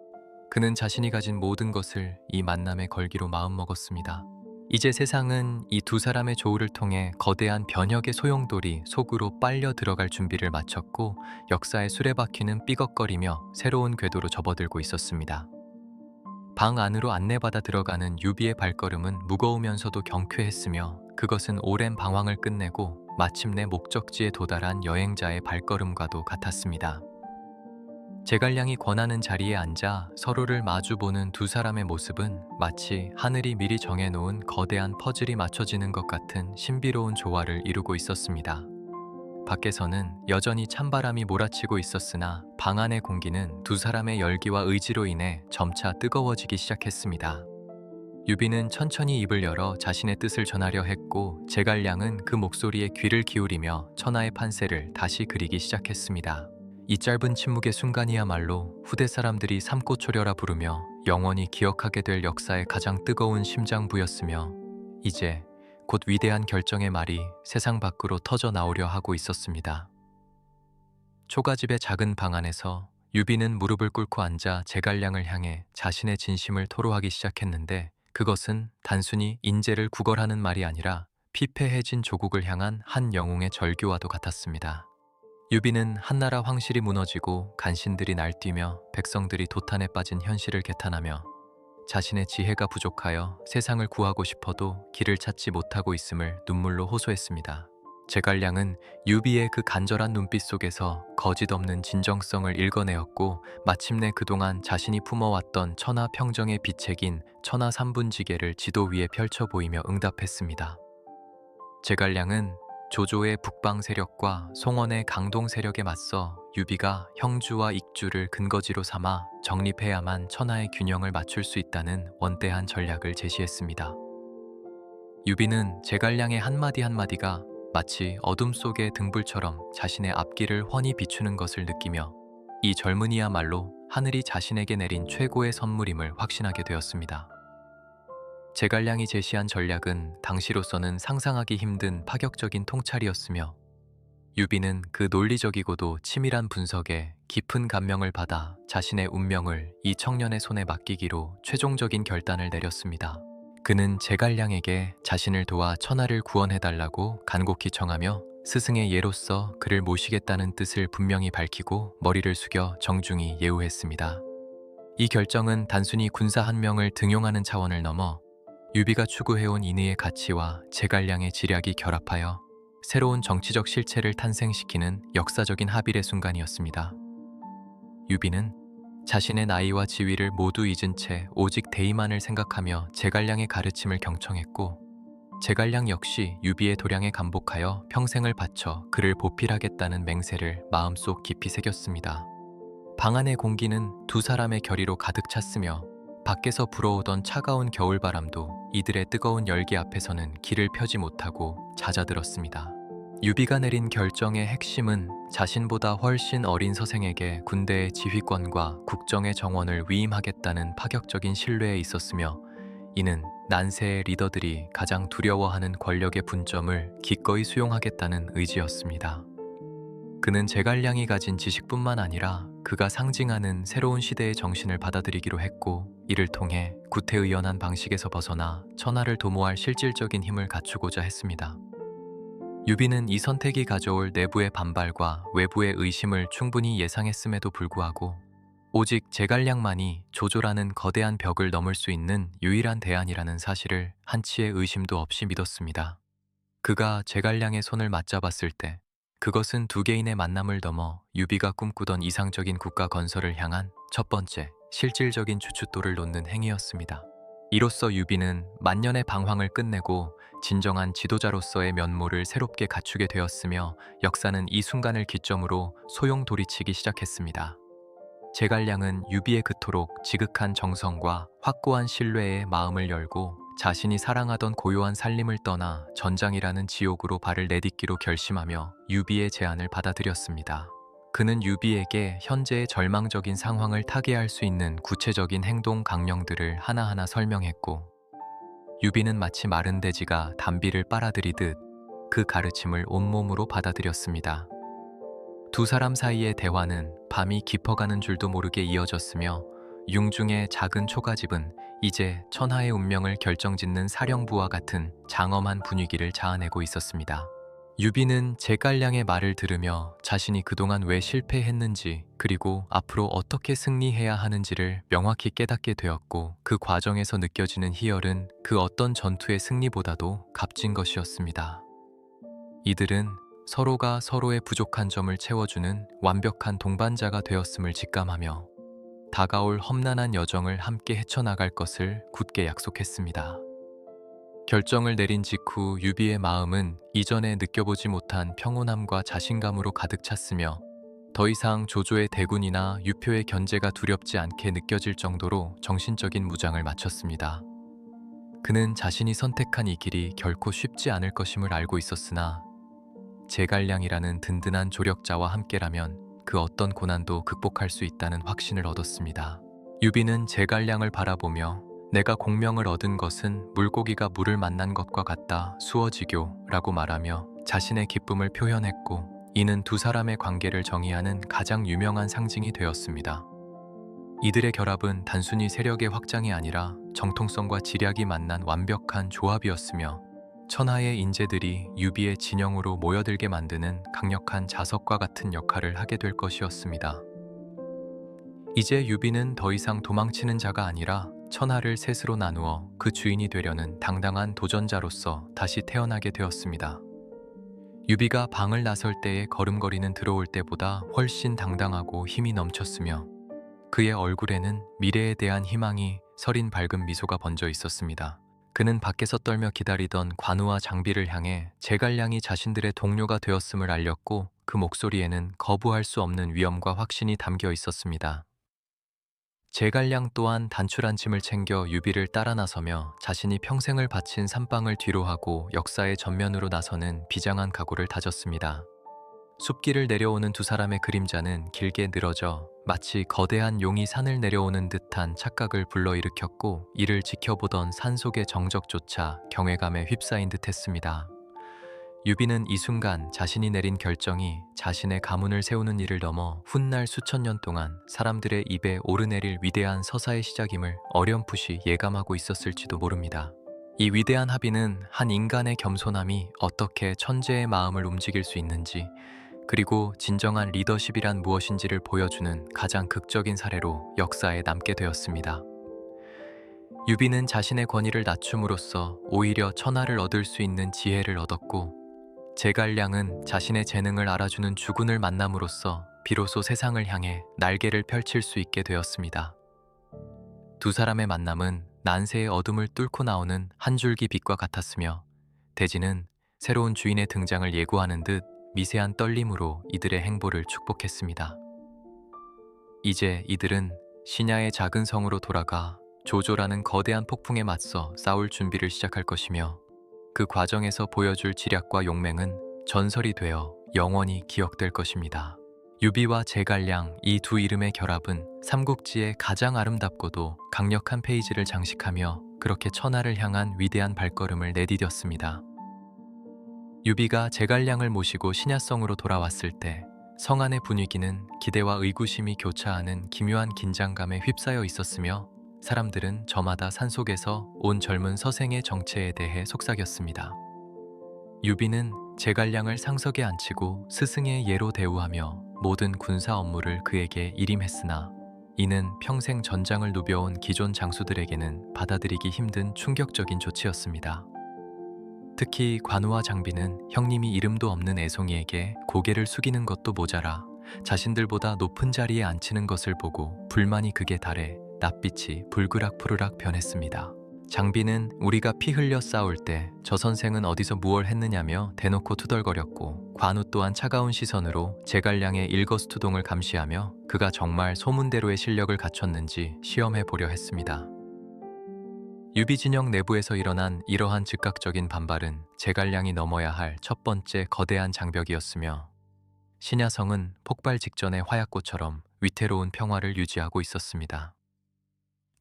그는 자신이 가진 모든 것을 이 만남에 걸기로 마음먹었습니다. 이제 세상은 이 두 사람의 조우를 통해 거대한 변혁의 소용돌이 속으로 빨려 들어갈 준비를 마쳤고 역사의 수레바퀴는 삐걱거리며 새로운 궤도로 접어들고 있었습니다. 방 안으로 안내받아 들어가는 유비의 발걸음은 무거우면서도 경쾌했으며 그것은 오랜 방황을 끝내고 마침내 목적지에 도달한 여행자의 발걸음과도 같았습니다. 제갈량이 권하는 자리에 앉아 서로를 마주보는 두 사람의 모습은 마치 하늘이 미리 정해놓은 거대한 퍼즐이 맞춰지는 것 같은 신비로운 조화를 이루고 있었습니다. 밖에서는 여전히 찬바람이 몰아치고 있었으나 방 안의 공기는 두 사람의 열기와 의지로 인해 점차 뜨거워지기 시작했습니다. 유비는 천천히 입을 열어 자신의 뜻을 전하려 했고 제갈량은 그 목소리에 귀를 기울이며 천하의 판세를 다시 그리기 시작했습니다. 이 짧은 침묵의 순간이야말로 후대 사람들이 삼고초려라 부르며 영원히 기억하게 될 역사의 가장 뜨거운 심장부였으며 이제 곧 위대한 결정의 말이 세상 밖으로 터져 나오려 하고 있었습니다. 초가집의 작은 방 안에서 유비는 무릎을 꿇고 앉아 제갈량을 향해 자신의 진심을 토로하기 시작했는데 그것은 단순히 인재를 구걸하는 말이 아니라 피폐해진 조국을 향한 한 영웅의 절규와도 같았습니다. 유비는 한나라 황실이 무너지고 간신들이 날뛰며 백성들이 도탄에 빠진 현실을 개탄하며 자신의 지혜가 부족하여 세상을 구하고 싶어도 길을 찾지 못하고 있음을 눈물로 호소했습니다. 제갈량은 유비의 그 간절한 눈빛 속에서 거짓없는 진정성을 읽어내었고 마침내 그동안 자신이 품어왔던 천하 평정의 비책인 천하 삼분지계를 지도 위에 펼쳐 보이며 응답했습니다. 제갈량은 조조의 북방 세력과 송원의 강동 세력에 맞서 유비가 형주와 익주를 근거지로 삼아 정립해야만 천하의 균형을 맞출 수 있다는 원대한 전략을 제시했습니다. 유비는 제갈량의 한마디 한마디가 마치 어둠 속의 등불처럼 자신의 앞길을 훤히 비추는 것을 느끼며 이 젊은이야말로 하늘이 자신에게 내린 최고의 선물임을 확신하게 되었습니다. 제갈량이 제시한 전략은 당시로서는 상상하기 힘든 파격적인 통찰이었으며 유비는 그 논리적이고도 치밀한 분석에 깊은 감명을 받아 자신의 운명을 이 청년의 손에 맡기기로 최종적인 결단을 내렸습니다. 그는 제갈량에게 자신을 도와 천하를 구원해달라고 간곡히 청하며 스승의 예로서 그를 모시겠다는 뜻을 분명히 밝히고 머리를 숙여 정중히 예우했습니다. 이 결정은 단순히 군사 한 명을 등용하는 차원을 넘어 유비가 추구해온 인의의 가치와 제갈량의 지략이 결합하여 새로운 정치적 실체를 탄생시키는 역사적인 합일의 순간이었습니다. 유비는 자신의 나이와 지위를 모두 잊은 채 오직 대의만을 생각하며 제갈량의 가르침을 경청했고 제갈량 역시 유비의 도량에 감복하여 평생을 바쳐 그를 보필하겠다는 맹세를 마음속 깊이 새겼습니다. 방 안의 공기는 두 사람의 결의로 가득 찼으며 밖에서 불어오던 차가운 겨울바람도 이들의 뜨거운 열기 앞에서는 길을 펴지 못하고 잦아들었습니다. 유비가 내린 결정의 핵심은 자신보다 훨씬 어린 서생에게 군대의 지휘권과 국정의 정원을 위임하겠다는 파격적인 신뢰에 있었으며 이는 난세의 리더들이 가장 두려워하는 권력의 분점을 기꺼이 수용하겠다는 의지였습니다. 그는 제갈량이 가진 지식뿐만 아니라 그가 상징하는 새로운 시대의 정신을 받아들이기로 했고 이를 통해 구태의연한 방식에서 벗어나 천하를 도모할 실질적인 힘을 갖추고자 했습니다. 유비는 이 선택이 가져올 내부의 반발과 외부의 의심을 충분히 예상했음에도 불구하고 오직 제갈량만이 조조라는 거대한 벽을 넘을 수 있는 유일한 대안이라는 사실을 한치의 의심도 없이 믿었습니다. 그가 제갈량의 손을 맞잡았을 때 그것은 두 개인의 만남을 넘어 유비가 꿈꾸던 이상적인 국가 건설을 향한 첫 번째 실질적인 주춧돌을 놓는 행위였습니다. 이로써 유비는 만년의 방황을 끝내고 진정한 지도자로서의 면모를 새롭게 갖추게 되었으며 역사는 이 순간을 기점으로 소용돌이치기 시작했습니다. 제갈량은 유비의 그토록 지극한 정성과 확고한 신뢰에 마음을 열고 자신이 사랑하던 고요한 살림을 떠나 전장이라는 지옥으로 발을 내딛기로 결심하며 유비의 제안을 받아들였습니다. 그는 유비에게 현재의 절망적인 상황을 타개할 수 있는 구체적인 행동 강령들을 하나하나 설명했고 유비는 마치 마른 돼지가 담비를 빨아들이듯 그 가르침을 온몸으로 받아들였습니다. 두 사람 사이의 대화는 밤이 깊어가는 줄도 모르게 이어졌으며 융중의 작은 초가집은 이제 천하의 운명을 결정짓는 사령부와 같은 장엄한 분위기를 자아내고 있었습니다. 유비는 제갈량의 말을 들으며 자신이 그동안 왜 실패했는지 그리고 앞으로 어떻게 승리해야 하는지를 명확히 깨닫게 되었고 그 과정에서 느껴지는 희열은 그 어떤 전투의 승리보다도 값진 것이었습니다. 이들은 서로가 서로의 부족한 점을 채워주는 완벽한 동반자가 되었음을 직감하며 다가올 험난한 여정을 함께 헤쳐나갈 것을 굳게 약속했습니다. 결정을 내린 직후 유비의 마음은 이전에 느껴보지 못한 평온함과 자신감으로 가득 찼으며 더 이상 조조의 대군이나 유표의 견제가 두렵지 않게 느껴질 정도로 정신적인 무장을 마쳤습니다. 그는 자신이 선택한 이 길이 결코 쉽지 않을 것임을 알고 있었으나 제갈량이라는 든든한 조력자와 함께라면 그 어떤 고난도 극복할 수 있다는 확신을 얻었습니다. 유비는 제갈량을 바라보며 내가 공명을 얻은 것은 물고기가 물을 만난 것과 같다 수어지교라고 말하며 자신의 기쁨을 표현했고 이는 두 사람의 관계를 정의하는 가장 유명한 상징이 되었습니다. 이들의 결합은 단순히 세력의 확장이 아니라 정통성과 지략이 만난 완벽한 조합이었으며 천하의 인재들이 유비의 진영으로 모여들게 만드는 강력한 자석과 같은 역할을 하게 될 것이었습니다. 이제 유비는 더 이상 도망치는 자가 아니라 천하를 셋으로 나누어 그 주인이 되려는 당당한 도전자로서 다시 태어나게 되었습니다. 유비가 방을 나설 때의 걸음걸이는 들어올 때보다 훨씬 당당하고 힘이 넘쳤으며 그의 얼굴에는 미래에 대한 희망이 서린 밝은 미소가 번져 있었습니다. 그는 밖에서 떨며 기다리던 관우와 장비를 향해 제갈량이 자신들의 동료가 되었음을 알렸고 그 목소리에는 거부할 수 없는 위엄과 확신이 담겨 있었습니다. 제갈량 또한 단출한 짐을 챙겨 유비를 따라 나서며 자신이 평생을 바친 삼방을 뒤로하고 역사의 전면으로 나서는 비장한 각오를 다졌습니다. 숲길을 내려오는 두 사람의 그림자는 길게 늘어져 마치 거대한 용이 산을 내려오는 듯한 착각을 불러일으켰고, 이를 지켜보던 산속의 정적조차 경외감에 휩싸인 듯했습니다. 유비는 이 순간 자신이 내린 결정이 자신의 가문을 세우는 일을 넘어 훗날 수천 년 동안 사람들의 입에 오르내릴 위대한 서사의 시작임을 어렴풋이 예감하고 있었을지도 모릅니다. 이 위대한 합의는 한 인간의 겸손함이 어떻게 천재의 마음을 움직일 수 있는지, 그리고 진정한 리더십이란 무엇인지를 보여주는 가장 극적인 사례로 역사에 남게 되었습니다. 유비는 자신의 권위를 낮춤으로써 오히려 천하를 얻을 수 있는 지혜를 얻었고, 제갈량은 자신의 재능을 알아주는 주군을 만남으로써 비로소 세상을 향해 날개를 펼칠 수 있게 되었습니다. 두 사람의 만남은 난세의 어둠을 뚫고 나오는 한 줄기 빛과 같았으며, 대지는 새로운 주인의 등장을 예고하는 듯 미세한 떨림으로 이들의 행보를 축복했습니다. 이제 이들은 신야의 작은 성으로 돌아가 조조라는 거대한 폭풍에 맞서 싸울 준비를 시작할 것이며, 그 과정에서 보여줄 지략과 용맹은 전설이 되어 영원히 기억될 것입니다. 유비와 제갈량, 이 두 이름의 결합은 삼국지의 가장 아름답고도 강력한 페이지를 장식하며 그렇게 천하를 향한 위대한 발걸음을 내디뎠습니다. 유비가 제갈량을 모시고 신야성으로 돌아왔을 때 성 안의 분위기는 기대와 의구심이 교차하는 기묘한 긴장감에 휩싸여 있었으며, 사람들은 저마다 산속에서 온 젊은 서생의 정체에 대해 속삭였습니다. 유비는 제갈량을 상석에 앉히고 스승의 예로 대우하며 모든 군사 업무를 그에게 일임했으나, 이는 평생 전장을 누벼온 기존 장수들에게는 받아들이기 힘든 충격적인 조치였습니다. 특히 관우와 장비는 형님이 이름도 없는 애송이에게 고개를 숙이는 것도 모자라 자신들보다 높은 자리에 앉히는 것을 보고 불만이 극에 달해 낯빛이 불그락푸르락 변했습니다. 장비는 우리가 피 흘려 싸울 때 저 선생은 어디서 무얼 했느냐며 대놓고 투덜거렸고, 관우 또한 차가운 시선으로 제갈량의 일거수투동을 감시하며 그가 정말 소문대로의 실력을 갖췄는지 시험해 보려 했습니다. 유비 진영 내부에서 일어난 이러한 즉각적인 반발은 제갈량이 넘어야 할 첫 번째 거대한 장벽이었으며, 신야성은 폭발 직전의 화약고처럼 위태로운 평화를 유지하고 있었습니다.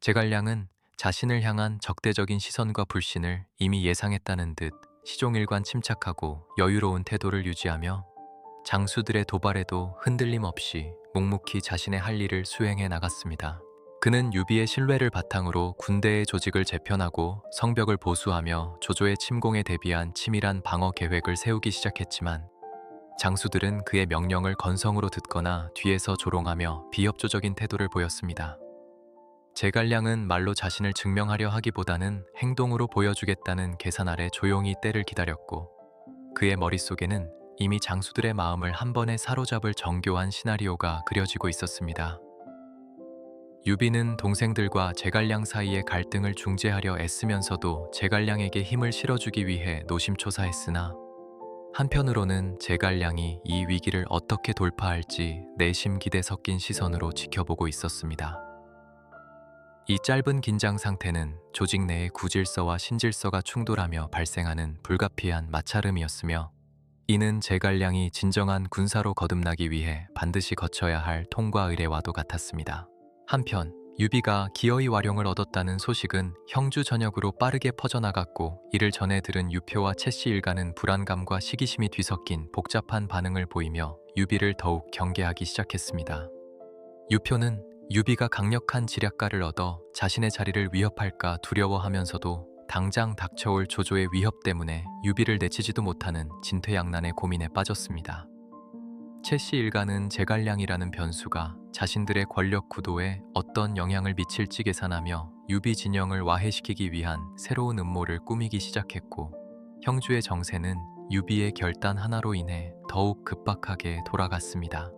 제갈량은 자신을 향한 적대적인 시선과 불신을 이미 예상했다는 듯 시종일관 침착하고 여유로운 태도를 유지하며 장수들의 도발에도 흔들림 없이 묵묵히 자신의 할 일을 수행해 나갔습니다. 그는 유비의 신뢰를 바탕으로 군대의 조직을 재편하고 성벽을 보수하며 조조의 침공에 대비한 치밀한 방어 계획을 세우기 시작했지만, 장수들은 그의 명령을 건성으로 듣거나 뒤에서 조롱하며 비협조적인 태도를 보였습니다. 제갈량은 말로 자신을 증명하려 하기보다는 행동으로 보여주겠다는 계산 아래 조용히 때를 기다렸고, 그의 머릿속에는 이미 장수들의 마음을 한 번에 사로잡을 정교한 시나리오가 그려지고 있었습니다. 유비는 동생들과 제갈량 사이의 갈등을 중재하려 애쓰면서도 제갈량에게 힘을 실어주기 위해 노심초사했으나, 한편으로는 제갈량이 이 위기를 어떻게 돌파할지 내심 기대 섞인 시선으로 지켜보고 있었습니다. 이 짧은 긴장 상태는 조직 내의 구질서와 신질서가 충돌하며 발생하는 불가피한 마찰음이었으며, 이는 제갈량이 진정한 군사로 거듭나기 위해 반드시 거쳐야 할 통과 의례와도 같았습니다. 한편 유비가 기어이 와룡을 얻었다는 소식은 형주 전역으로 빠르게 퍼져나갔고, 이를 전해 들은 유표와 채씨 일가는 불안감과 시기심이 뒤섞인 복잡한 반응을 보이며 유비를 더욱 경계하기 시작했습니다. 유표는 유비가 강력한 지략가를 얻어 자신의 자리를 위협할까 두려워하면서도 당장 닥쳐올 조조의 위협 때문에 유비를 내치지도 못하는 진퇴양난의 고민에 빠졌습니다. 채씨 일가는 제갈량이라는 변수가 자신들의 권력 구도에 어떤 영향을 미칠지 계산하며 유비 진영을 와해시키기 위한 새로운 음모를 꾸미기 시작했고, 형주의 정세는 유비의 결단 하나로 인해 더욱 급박하게 돌아갔습니다.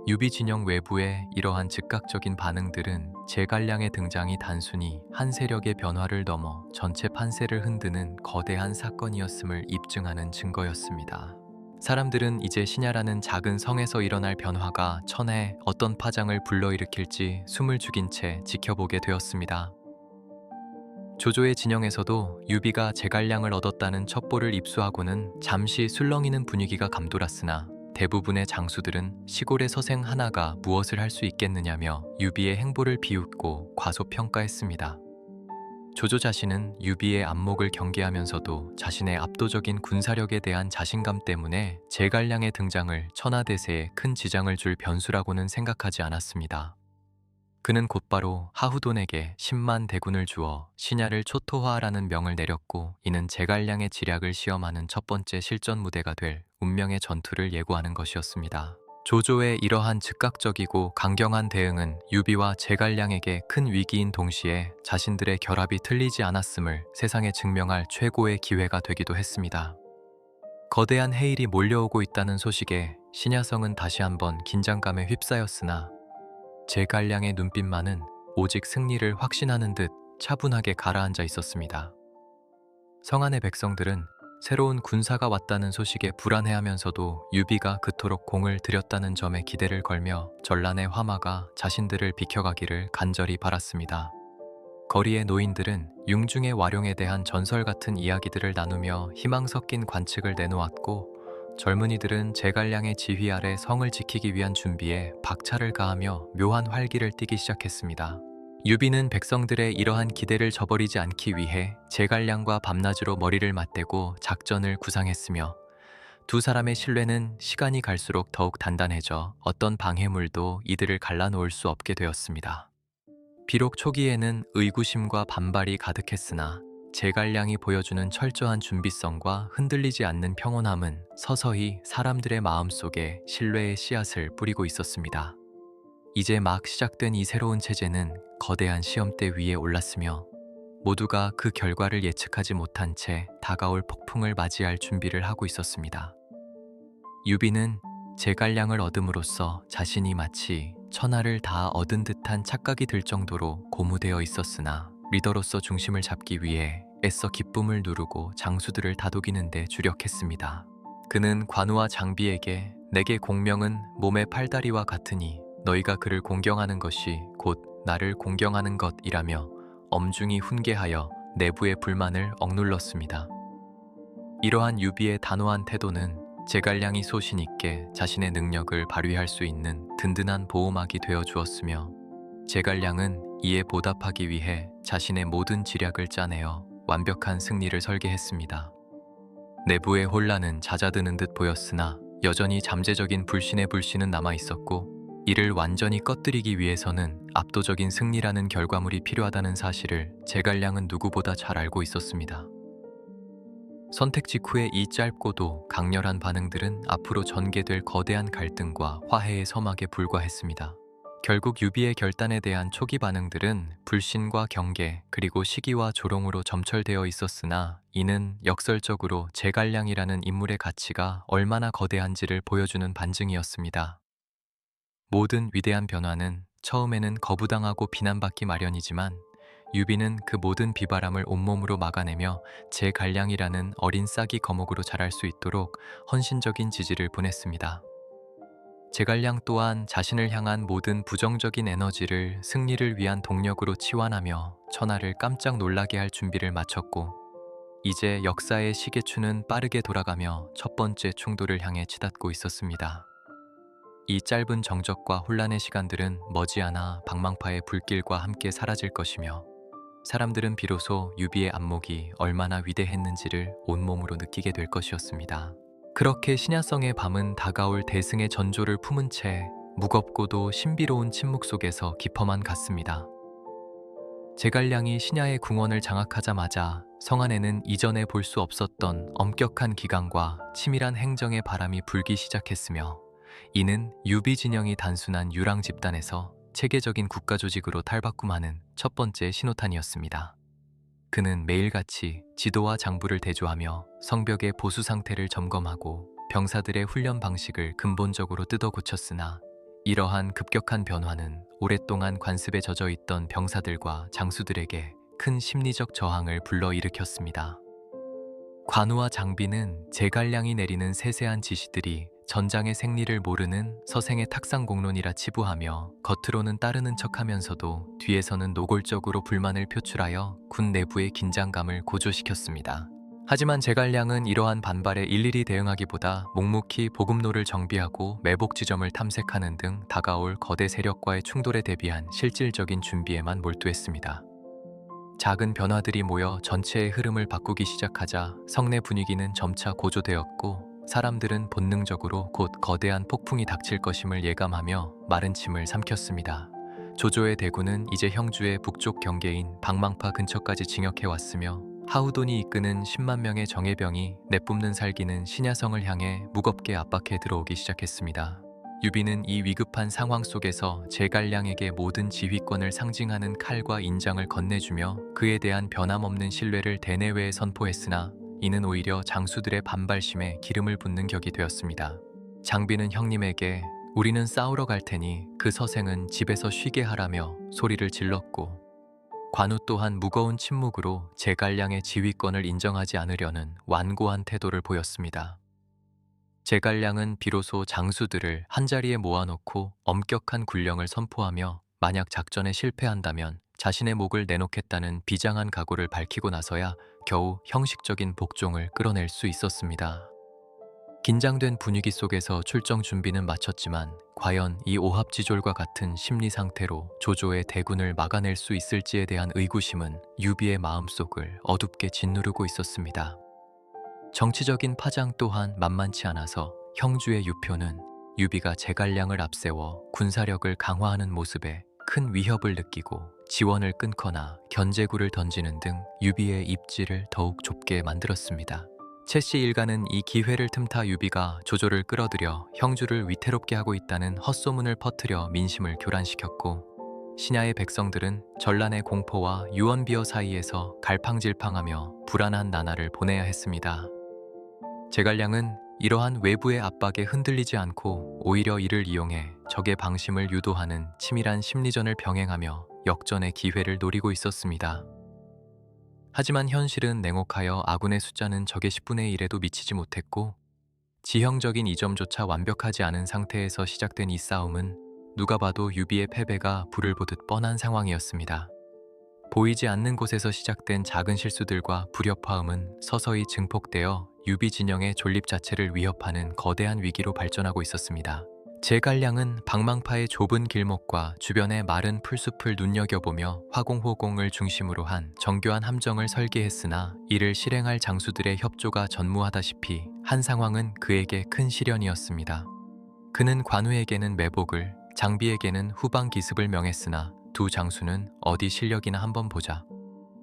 유비 진영 외부의 이러한 즉각적인 반응들은 제갈량의 등장이 단순히 한 세력의 변화를 넘어 전체 판세를 흔드는 거대한 사건이었음을 입증하는 증거였습니다. 사람들은 이제 신야라는 작은 성에서 일어날 변화가 천하에 어떤 파장을 불러일으킬지 숨을 죽인 채 지켜보게 되었습니다. 조조의 진영에서도 유비가 제갈량을 얻었다는 첩보를 입수하고는 잠시 술렁이는 분위기가 감돌았으나 대부분의 장수들은 시골의 서생 하나가 무엇을 할 수 있겠느냐며 유비의 행보를 비웃고 과소평가했습니다. 조조 자신은 유비의 안목을 경계하면서도 자신의 압도적인 군사력에 대한 자신감 때문에 제갈량의 등장을 천하대세에 큰 지장을 줄 변수라고는 생각하지 않았습니다. 그는 곧바로 하후돈에게 10만 대군을 주어 신야를 초토화하라는 명을 내렸고, 이는 제갈량의 지략을 시험하는 첫 번째 실전 무대가 될 운명의 전투를 예고하는 것이었습니다. 조조의 이러한 즉각적이고 강경한 대응은 유비와 제갈량에게 큰 위기인 동시에 자신들의 결합이 틀리지 않았음을 세상에 증명할 최고의 기회가 되기도 했습니다. 거대한 해일이 몰려오고 있다는 소식에 신야성은 다시 한번 긴장감에 휩싸였으나 제갈량의 눈빛만은 오직 승리를 확신하는 듯 차분하게 가라앉아 있었습니다. 성 안의 백성들은 새로운 군사가 왔다는 소식에 불안해하면서도 유비가 그토록 공을 들였다는 점에 기대를 걸며 전란의 화마가 자신들을 비켜가기를 간절히 바랐습니다. 거리의 노인들은 융중의 와룡에 대한 전설 같은 이야기들을 나누며 희망 섞인 관측을 내놓았고, 젊은이들은 제갈량의 지휘 아래 성을 지키기 위한 준비에 박차를 가하며 묘한 활기를 띠기 시작했습니다. 유비는 백성들의 이러한 기대를 저버리지 않기 위해 제갈량과 밤낮으로 머리를 맞대고 작전을 구상했으며, 두 사람의 신뢰는 시간이 갈수록 더욱 단단해져 어떤 방해물도 이들을 갈라놓을 수 없게 되었습니다. 비록 초기에는 의구심과 반발이 가득했으나 제갈량이 보여주는 철저한 준비성과 흔들리지 않는 평온함은 서서히 사람들의 마음속에 신뢰의 씨앗을 뿌리고 있었습니다. 이제 막 시작된 이 새로운 체제는 거대한 시험대 위에 올랐으며 모두가 그 결과를 예측하지 못한 채 다가올 폭풍을 맞이할 준비를 하고 있었습니다. 유비는 제갈량을 얻음으로써 자신이 마치 천하를 다 얻은 듯한 착각이 들 정도로 고무되어 있었으나, 리더로서 중심을 잡기 위해 애써 기쁨을 누르고 장수들을 다독이는 데 주력했습니다. 그는 관우와 장비에게 내게 공명은 몸의 팔다리와 같으니 너희가 그를 공경하는 것이 곧 나를 공경하는 것이라며 엄중히 훈계하여 내부의 불만을 억눌렀습니다. 이러한 유비의 단호한 태도는 제갈량이 소신 있게 자신의 능력을 발휘할 수 있는 든든한 보호막이 되어 주었으며, 제갈량은 이에 보답하기 위해 자신의 모든 지략을 짜내어 완벽한 승리를 설계했습니다. 내부의 혼란은 잦아드는 듯 보였으나 여전히 잠재적인 불신의 불씨는 남아있었고, 이를 완전히 꺼뜨리기 위해서는 압도적인 승리라는 결과물이 필요하다는 사실을 제갈량은 누구보다 잘 알고 있었습니다. 선택 직후의 이 짧고도 강렬한 반응들은 앞으로 전개될 거대한 갈등과 화해의 서막에 불과했습니다. 결국 유비의 결단에 대한 초기 반응들은 불신과 경계 그리고 시기와 조롱으로 점철되어 있었으나, 이는 역설적으로 제갈량이라는 인물의 가치가 얼마나 거대한지를 보여주는 반증이었습니다. 모든 위대한 변화는 처음에는 거부당하고 비난받기 마련이지만, 유비는 그 모든 비바람을 온몸으로 막아내며 제갈량이라는 어린 싹이 거목으로 자랄 수 있도록 헌신적인 지지를 보냈습니다. 제갈량 또한 자신을 향한 모든 부정적인 에너지를 승리를 위한 동력으로 치환하며 천하를 깜짝 놀라게 할 준비를 마쳤고, 이제 역사의 시계추는 빠르게 돌아가며 첫 번째 충돌을 향해 치닫고 있었습니다. 이 짧은 정적과 혼란의 시간들은 머지않아 방망파의 불길과 함께 사라질 것이며, 사람들은 비로소 유비의 안목이 얼마나 위대했는지를 온몸으로 느끼게 될 것이었습니다. 그렇게 신야성의 밤은 다가올 대승의 전조를 품은 채 무겁고도 신비로운 침묵 속에서 깊어만 갔습니다. 제갈량이 신야의 궁원을 장악하자마자 성 안에는 이전에 볼 수 없었던 엄격한 기강과 치밀한 행정의 바람이 불기 시작했으며, 이는 유비 진영이 단순한 유랑 집단에서 체계적인 국가 조직으로 탈바꿈하는 첫 번째 신호탄이었습니다. 그는 매일같이 지도와 장부를 대조하며 성벽의 보수 상태를 점검하고 병사들의 훈련 방식을 근본적으로 뜯어 고쳤으나, 이러한 급격한 변화는 오랫동안 관습에 젖어 있던 병사들과 장수들에게 큰 심리적 저항을 불러일으켰습니다. 관우와 장비는 제갈량이 내리는 세세한 지시들이 전장의 생리를 모르는 서생의 탁상공론이라 치부하며 겉으로는 따르는 척하면서도 뒤에서는 노골적으로 불만을 표출하여 군 내부의 긴장감을 고조시켰습니다. 하지만 제갈량은 이러한 반발에 일일이 대응하기보다 묵묵히 보급로를 정비하고 매복 지점을 탐색하는 등 다가올 거대 세력과의 충돌에 대비한 실질적인 준비에만 몰두했습니다. 작은 변화들이 모여 전체의 흐름을 바꾸기 시작하자 성내 분위기는 점차 고조되었고, 사람들은 본능적으로 곧 거대한 폭풍이 닥칠 것임을 예감하며 마른 침을 삼켰습니다. 조조의 대군은 이제 형주의 북쪽 경계인 방망파 근처까지 진격해왔으며, 하우돈이 이끄는 10만 명의 정예병이 내뿜는 살기는 신야성을 향해 무겁게 압박해 들어오기 시작했습니다. 유비는 이 위급한 상황 속에서 제갈량에게 모든 지휘권을 상징하는 칼과 인장을 건네주며 그에 대한 변함없는 신뢰를 대내외에 선포했으나, 이는 오히려 장수들의 반발심에 기름을 붓는 격이 되었습니다. 장비는 형님에게 "우리는 싸우러 갈 테니 그 서생은 집에서 쉬게 하라며 소리를 질렀고, 관우 또한 무거운 침묵으로 제갈량의 지휘권을 인정하지 않으려는 완고한 태도를 보였습니다. 제갈량은 비로소 장수들을 한자리에 모아놓고 엄격한 군령을 선포하며 만약 작전에 실패한다면 자신의 목을 내놓겠다는 비장한 각오를 밝히고 나서야 겨우 형식적인 복종을 끌어낼 수 있었습니다. 긴장된 분위기 속에서 출정 준비는 마쳤지만 과연 이 오합지졸과 같은 심리 상태로 조조의 대군을 막아낼 수 있을지에 대한 의구심은 유비의 마음속을 어둡게 짓누르고 있었습니다. 정치적인 파장 또한 만만치 않아서 형주의 유표는 유비가 제갈량을 앞세워 군사력을 강화하는 모습에 큰 위협을 느끼고 지원을 끊거나 견제구를 던지는 등 유비의 입지를 더욱 좁게 만들었습니다. 채씨 일가는 이 기회를 틈타 유비가 조조를 끌어들여 형주를 위태롭게 하고 있다는 헛소문을 퍼뜨려 민심을 교란시켰고, 신야의 백성들은 전란의 공포와 유언비어 사이에서 갈팡질팡하며 불안한 나날을 보내야 했습니다. 제갈량은 이러한 외부의 압박에 흔들리지 않고 오히려 이를 이용해 적의 방심을 유도하는 치밀한 심리전을 병행하며 역전의 기회를 노리고 있었습니다. 하지만 현실은 냉혹하여 아군의 숫자는 적의 10분의 1에도 미치지 못했고, 지형적인 이점조차 완벽하지 않은 상태에서 시작된 이 싸움은 누가 봐도 유비의 패배가 불을 보듯 뻔한 상황이었습니다. 보이지 않는 곳에서 시작된 작은 실수들과 불협화음은 서서히 증폭되어 유비 진영의 존립 자체를 위협하는 거대한 위기로 발전하고 있었습니다. 제갈량은 방망파의 좁은 길목과 주변의 마른 풀숲을 눈여겨보며 화공호공을 중심으로 한 정교한 함정을 설계했으나, 이를 실행할 장수들의 협조가 전무하다시피 한 상황은 그에게 큰 시련이었습니다. 그는 관우에게는 매복을, 장비에게는 후방 기습을 명했으나 두 장수는 "어디 실력이나 한번 보자"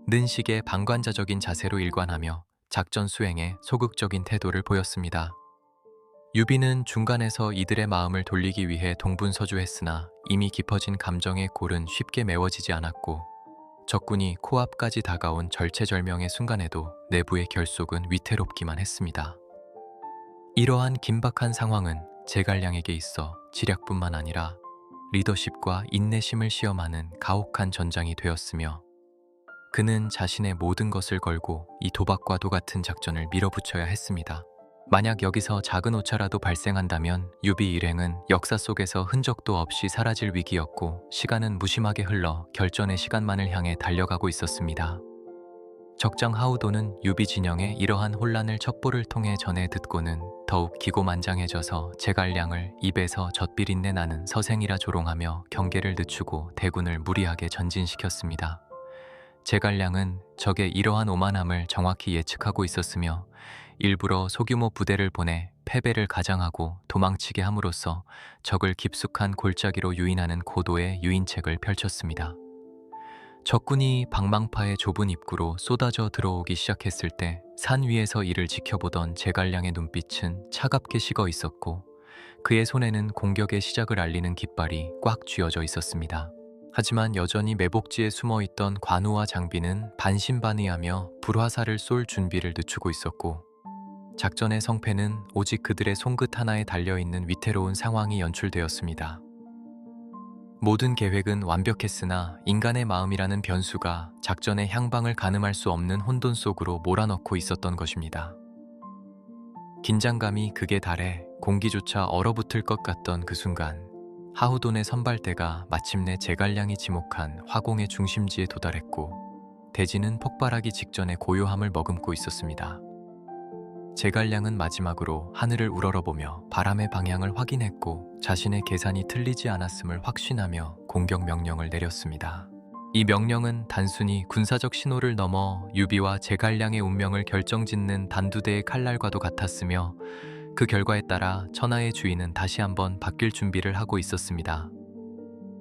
는 식의 방관자적인 자세로 일관하며 작전 수행에 소극적인 태도를 보였습니다. 유비는 중간에서 이들의 마음을 돌리기 위해 동분서주했으나 이미 깊어진 감정의 골은 쉽게 메워지지 않았고, 적군이 코앞까지 다가온 절체절명의 순간에도 내부의 결속은 위태롭기만 했습니다. 이러한 긴박한 상황은 제갈량에게 있어 지략뿐만 아니라 리더십과 인내심을 시험하는 가혹한 전장이 되었으며, 그는 자신의 모든 것을 걸고 이 도박과도 같은 작전을 밀어붙여야 했습니다. 만약 여기서 작은 오차라도 발생한다면 유비 일행은 역사 속에서 흔적도 없이 사라질 위기였고, 시간은 무심하게 흘러 결전의 시간만을 향해 달려가고 있었습니다. 적장 하우도는 유비 진영의 이러한 혼란을 첩보를 통해 전해 듣고는 더욱 기고만장해져서 제갈량을 입에서 젖비린내 나는 서생이라 조롱하며 경계를 늦추고 대군을 무리하게 전진시켰습니다. 제갈량은 적의 이러한 오만함을 정확히 예측하고 있었으며, 일부러 소규모 부대를 보내 패배를 가장하고 도망치게 함으로써 적을 깊숙한 골짜기로 유인하는 고도의 유인책을 펼쳤습니다. 적군이 방망파의 좁은 입구로 쏟아져 들어오기 시작했을 때 산 위에서 이를 지켜보던 제갈량의 눈빛은 차갑게 식어 있었고, 그의 손에는 공격의 시작을 알리는 깃발이 꽉 쥐어져 있었습니다. 하지만 여전히 매복지에 숨어있던 관우와 장비는 반신반의하며 불화살을 쏠 준비를 늦추고 있었고, 작전의 성패는 오직 그들의 손끝 하나에 달려있는 위태로운 상황이 연출되었습니다. 모든 계획은 완벽했으나 인간의 마음이라는 변수가 작전의 향방을 가늠할 수 없는 혼돈 속으로 몰아넣고 있었던 것입니다. 긴장감이 극에 달해 공기조차 얼어붙을 것 같던 그 순간, 하후돈의 선발대가 마침내 제갈량이 지목한 화공의 중심지에 도달했고, 대지는 폭발하기 직전의 고요함을 머금고 있었습니다. 제갈량은 마지막으로 하늘을 우러러보며 바람의 방향을 확인했고, 자신의 계산이 틀리지 않았음을 확신하며 공격 명령을 내렸습니다. 이 명령은 단순히 군사적 신호를 넘어 유비와 제갈량의 운명을 결정짓는 단두대의 칼날과도 같았으며, 그 결과에 따라 천하의 주인은 다시 한번 바뀔 준비를 하고 있었습니다.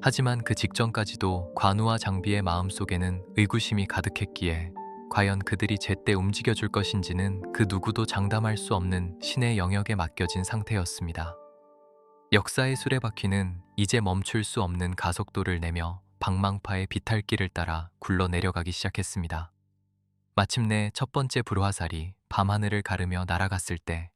하지만 그 직전까지도 관우와 장비의 마음속에는 의구심이 가득했기에 과연 그들이 제때 움직여줄 것인지는 그 누구도 장담할 수 없는 신의 영역에 맡겨진 상태였습니다. 역사의 수레바퀴는 이제 멈출 수 없는 가속도를 내며 방망파의 비탈길을 따라 굴러내려가기 시작했습니다. 마침내 첫 번째 불화살이 밤하늘을 가르며 날아갔을 때,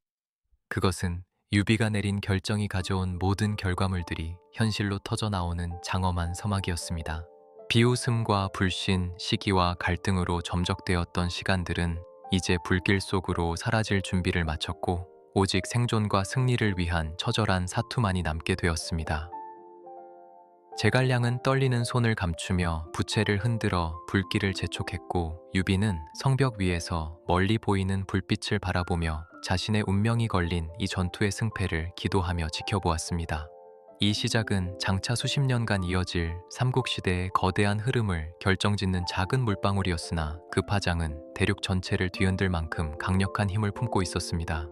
그것은 유비가 내린 결정이 가져온 모든 결과물들이 현실로 터져나오는 장엄한 서막이었습니다. 비웃음과 불신, 시기와 갈등으로 점적되었던 시간들은 이제 불길 속으로 사라질 준비를 마쳤고, 오직 생존과 승리를 위한 처절한 사투만이 남게 되었습니다. 제갈량은 떨리는 손을 감추며 부채를 흔들어 불길을 재촉했고, 유비는 성벽 위에서 멀리 보이는 불빛을 바라보며 자신의 운명이 걸린 이 전투의 승패를 기도하며 지켜보았습니다. 이 시작은 장차 수십 년간 이어질 삼국시대의 거대한 흐름을 결정짓는 작은 물방울이었으나, 그 파장은 대륙 전체를 뒤흔들 만큼 강력한 힘을 품고 있었습니다.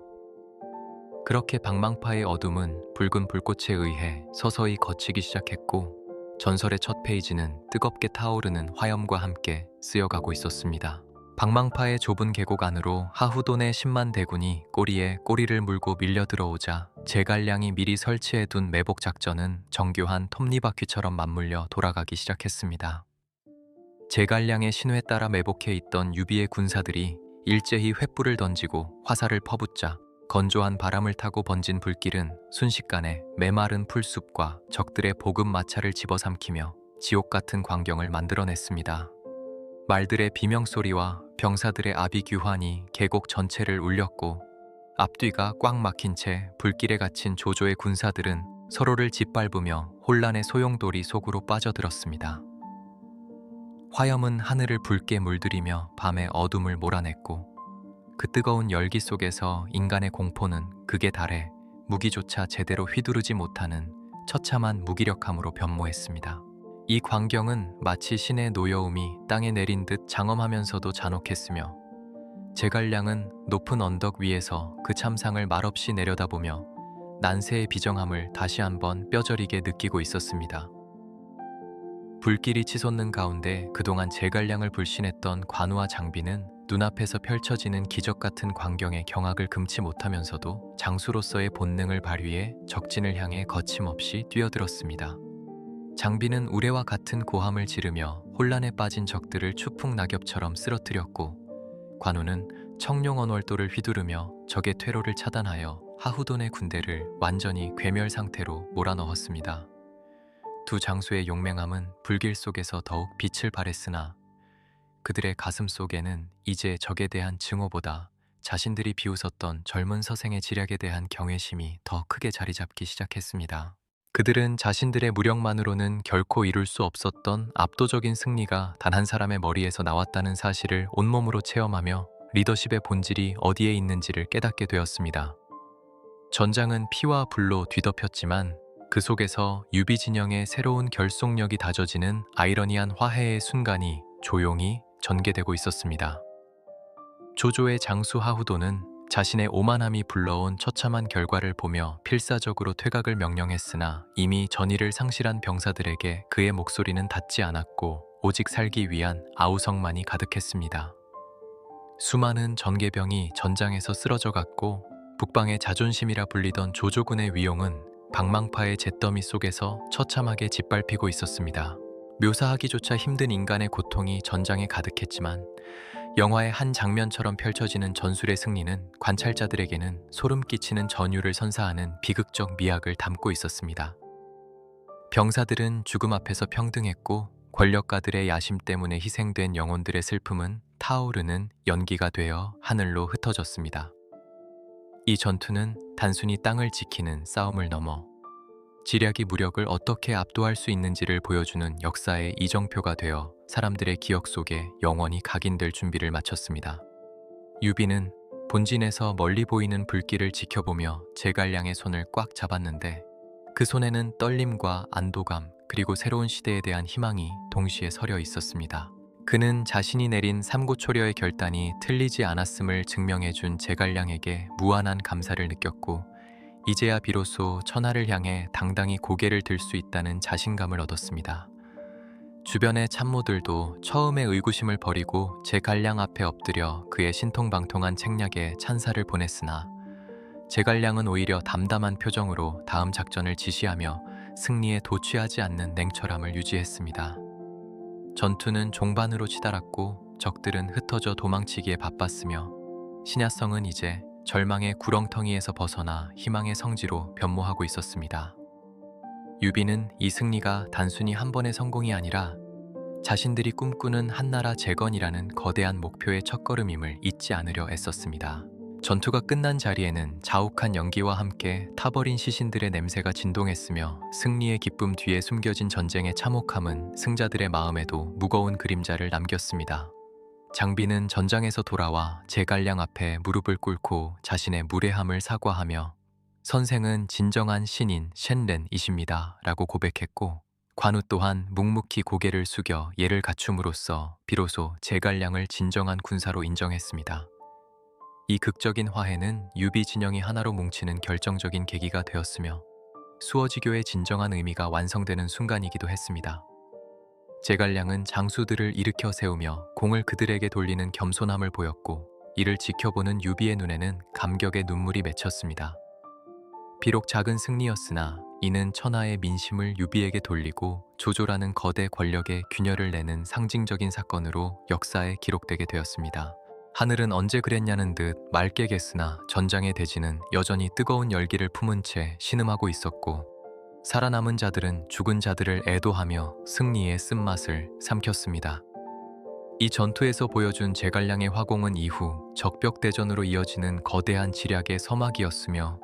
그렇게 방망파의 어둠은 붉은 불꽃에 의해 서서히 걷히기 시작했고, 전설의 첫 페이지는 뜨겁게 타오르는 화염과 함께 쓰여가고 있었습니다. 방망파의 좁은 계곡 안으로 하후돈의 10만 대군이 꼬리에 꼬리를 물고 밀려 들어오자, 제갈량이 미리 설치해둔 매복 작전은 정교한 톱니바퀴처럼 맞물려 돌아가기 시작했습니다. 제갈량의 신호에 따라 매복해 있던 유비의 군사들이 일제히 횃불을 던지고 화살을 퍼붓자, 건조한 바람을 타고 번진 불길은 순식간에 메마른 풀숲과 적들의 보급 마차를 집어삼키며 지옥 같은 광경을 만들어냈습니다. 말들의 비명소리와 병사들의 아비규환이 계곡 전체를 울렸고, 앞뒤가 꽉 막힌 채 불길에 갇힌 조조의 군사들은 서로를 짓밟으며 혼란의 소용돌이 속으로 빠져들었습니다. 화염은 하늘을 붉게 물들이며 밤의 어둠을 몰아냈고, 그 뜨거운 열기 속에서 인간의 공포는 극에 달해 무기조차 제대로 휘두르지 못하는 처참한 무기력함으로 변모했습니다. 이 광경은 마치 신의 노여움이 땅에 내린 듯 장엄하면서도 잔혹했으며, 제갈량은 높은 언덕 위에서 그 참상을 말없이 내려다보며 난세의 비정함을 다시 한번 뼈저리게 느끼고 있었습니다. 불길이 치솟는 가운데 그동안 제갈량을 불신했던 관우와 장비는 눈앞에서 펼쳐지는 기적 같은 광경에 경악을 금치 못하면서도 장수로서의 본능을 발휘해 적진을 향해 거침없이 뛰어들었습니다. 장비는 우레와 같은 고함을 지르며 혼란에 빠진 적들을 추풍 낙엽처럼 쓰러뜨렸고, 관우는 청룡 언월도를 휘두르며 적의 퇴로를 차단하여 하후돈의 군대를 완전히 괴멸 상태로 몰아넣었습니다. 두 장수의 용맹함은 불길 속에서 더욱 빛을 발했으나, 그들의 가슴 속에는 이제 적에 대한 증오보다 자신들이 비웃었던 젊은 서생의 지략에 대한 경외심이 더 크게 자리 잡기 시작했습니다. 그들은 자신들의 무력만으로는 결코 이룰 수 없었던 압도적인 승리가 단 한 사람의 머리에서 나왔다는 사실을 온몸으로 체험하며 리더십의 본질이 어디에 있는지를 깨닫게 되었습니다. 전장은 피와 불로 뒤덮였지만, 그 속에서 유비 진영의 새로운 결속력이 다져지는 아이러니한 화해의 순간이 조용히 전개되고 있었습니다. 조조의 장수 하후돈은 자신의 오만함이 불러온 처참한 결과를 보며 필사적으로 퇴각을 명령했으나, 이미 전의를 상실한 병사들에게 그의 목소리는 닿지 않았고 오직 살기 위한 아우성만이 가득했습니다. 수많은 전개병이 전장에서 쓰러져갔고, 북방의 자존심이라 불리던 조조군의 위용은 방망파의 잿더미 속에서 처참하게 짓밟히고 있었습니다. 묘사하기조차 힘든 인간의 고통이 전장에 가득했지만, 영화의 한 장면처럼 펼쳐지는 전술의 승리는 관찰자들에게는 소름 끼치는 전율을 선사하는 비극적 미학을 담고 있었습니다. 병사들은 죽음 앞에서 평등했고 권력가들의 야심 때문에 희생된 영혼들의 슬픔은 타오르는 연기가 되어 하늘로 흩어졌습니다. 이 전투는 단순히 땅을 지키는 싸움을 넘어 지략이 무력을 어떻게 압도할 수 있는지를 보여주는 역사의 이정표가 되어 사람들의 기억 속에 영원히 각인될 준비를 마쳤습니다. 유비는 본진에서 멀리 보이는 불길을 지켜보며 제갈량의 손을 꽉 잡았는데 그 손에는 떨림과 안도감 그리고 새로운 시대에 대한 희망이 동시에 서려 있었습니다. 그는 자신이 내린 삼고초려의 결단이 틀리지 않았음을 증명해준 제갈량에게 무한한 감사를 느꼈고 이제야 비로소 천하를 향해 당당히 고개를 들 수 있다는 자신감을 얻었습니다. 주변의 참모들도 처음에 의구심을 버리고 제갈량 앞에 엎드려 그의 신통방통한 책략에 찬사를 보냈으나 제갈량은 오히려 담담한 표정으로 다음 작전을 지시하며 승리에 도취하지 않는 냉철함을 유지했습니다. 전투는 종반으로 치달았고 적들은 흩어져 도망치기에 바빴으며 신야성은 이제 절망의 구렁텅이에서 벗어나 희망의 성지로 변모하고 있었습니다. 유비는 이 승리가 단순히 한 번의 성공이 아니라 자신들이 꿈꾸는 한나라 재건이라는 거대한 목표의 첫걸음임을 잊지 않으려 애썼습니다. 전투가 끝난 자리에는 자욱한 연기와 함께 타버린 시신들의 냄새가 진동했으며 승리의 기쁨 뒤에 숨겨진 전쟁의 참혹함은 승자들의 마음에도 무거운 그림자를 남겼습니다. 장비는 전장에서 돌아와 제갈량 앞에 무릎을 꿇고 자신의 무례함을 사과하며 선생은 진정한 신인 셴렌이십니다 라고 고백했고 관우 또한 묵묵히 고개를 숙여 예를 갖춤으로써 비로소 제갈량을 진정한 군사로 인정했습니다. 이 극적인 화해는 유비 진영이 하나로 뭉치는 결정적인 계기가 되었으며 수어지교의 진정한 의미가 완성되는 순간이기도 했습니다. 제갈량은 장수들을 일으켜 세우며 공을 그들에게 돌리는 겸손함을 보였고 이를 지켜보는 유비의 눈에는 감격의 눈물이 맺혔습니다. 비록 작은 승리였으나 이는 천하의 민심을 유비에게 돌리고 조조라는 거대 권력에 균열을 내는 상징적인 사건으로 역사에 기록되게 되었습니다. 하늘은 언제 그랬냐는 듯 맑게 겠으나 전장의 대지는 여전히 뜨거운 열기를 품은 채 신음하고 있었고 살아남은 자들은 죽은 자들을 애도하며 승리의 쓴맛을 삼켰습니다. 이 전투에서 보여준 제갈량의 화공은 이후 적벽대전으로 이어지는 거대한 지략의 서막이었으며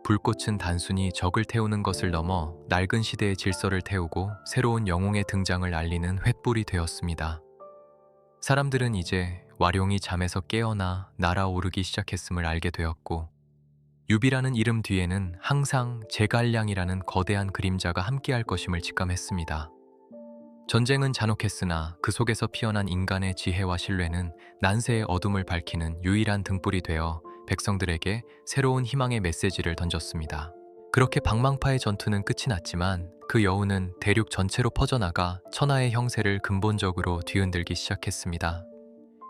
불꽃은 단순히 적을 태우는 것을 넘어 낡은 시대의 질서를 태우고 새로운 영웅의 등장을 알리는 횃불이 되었습니다. 사람들은 이제 와룡이 잠에서 깨어나 날아오르기 시작했음을 알게 되었고 유비라는 이름 뒤에는 항상 제갈량이라는 거대한 그림자가 함께할 것임을 직감했습니다. 전쟁은 잔혹했으나 그 속에서 피어난 인간의 지혜와 신뢰는 난세의 어둠을 밝히는 유일한 등불이 되어 백성들에게 새로운 희망의 메시지를 던졌습니다. 그렇게 방망파의 전투는 끝이 났지만 그 여운은 대륙 전체로 퍼져나가 천하의 형세를 근본적으로 뒤흔들기 시작했습니다.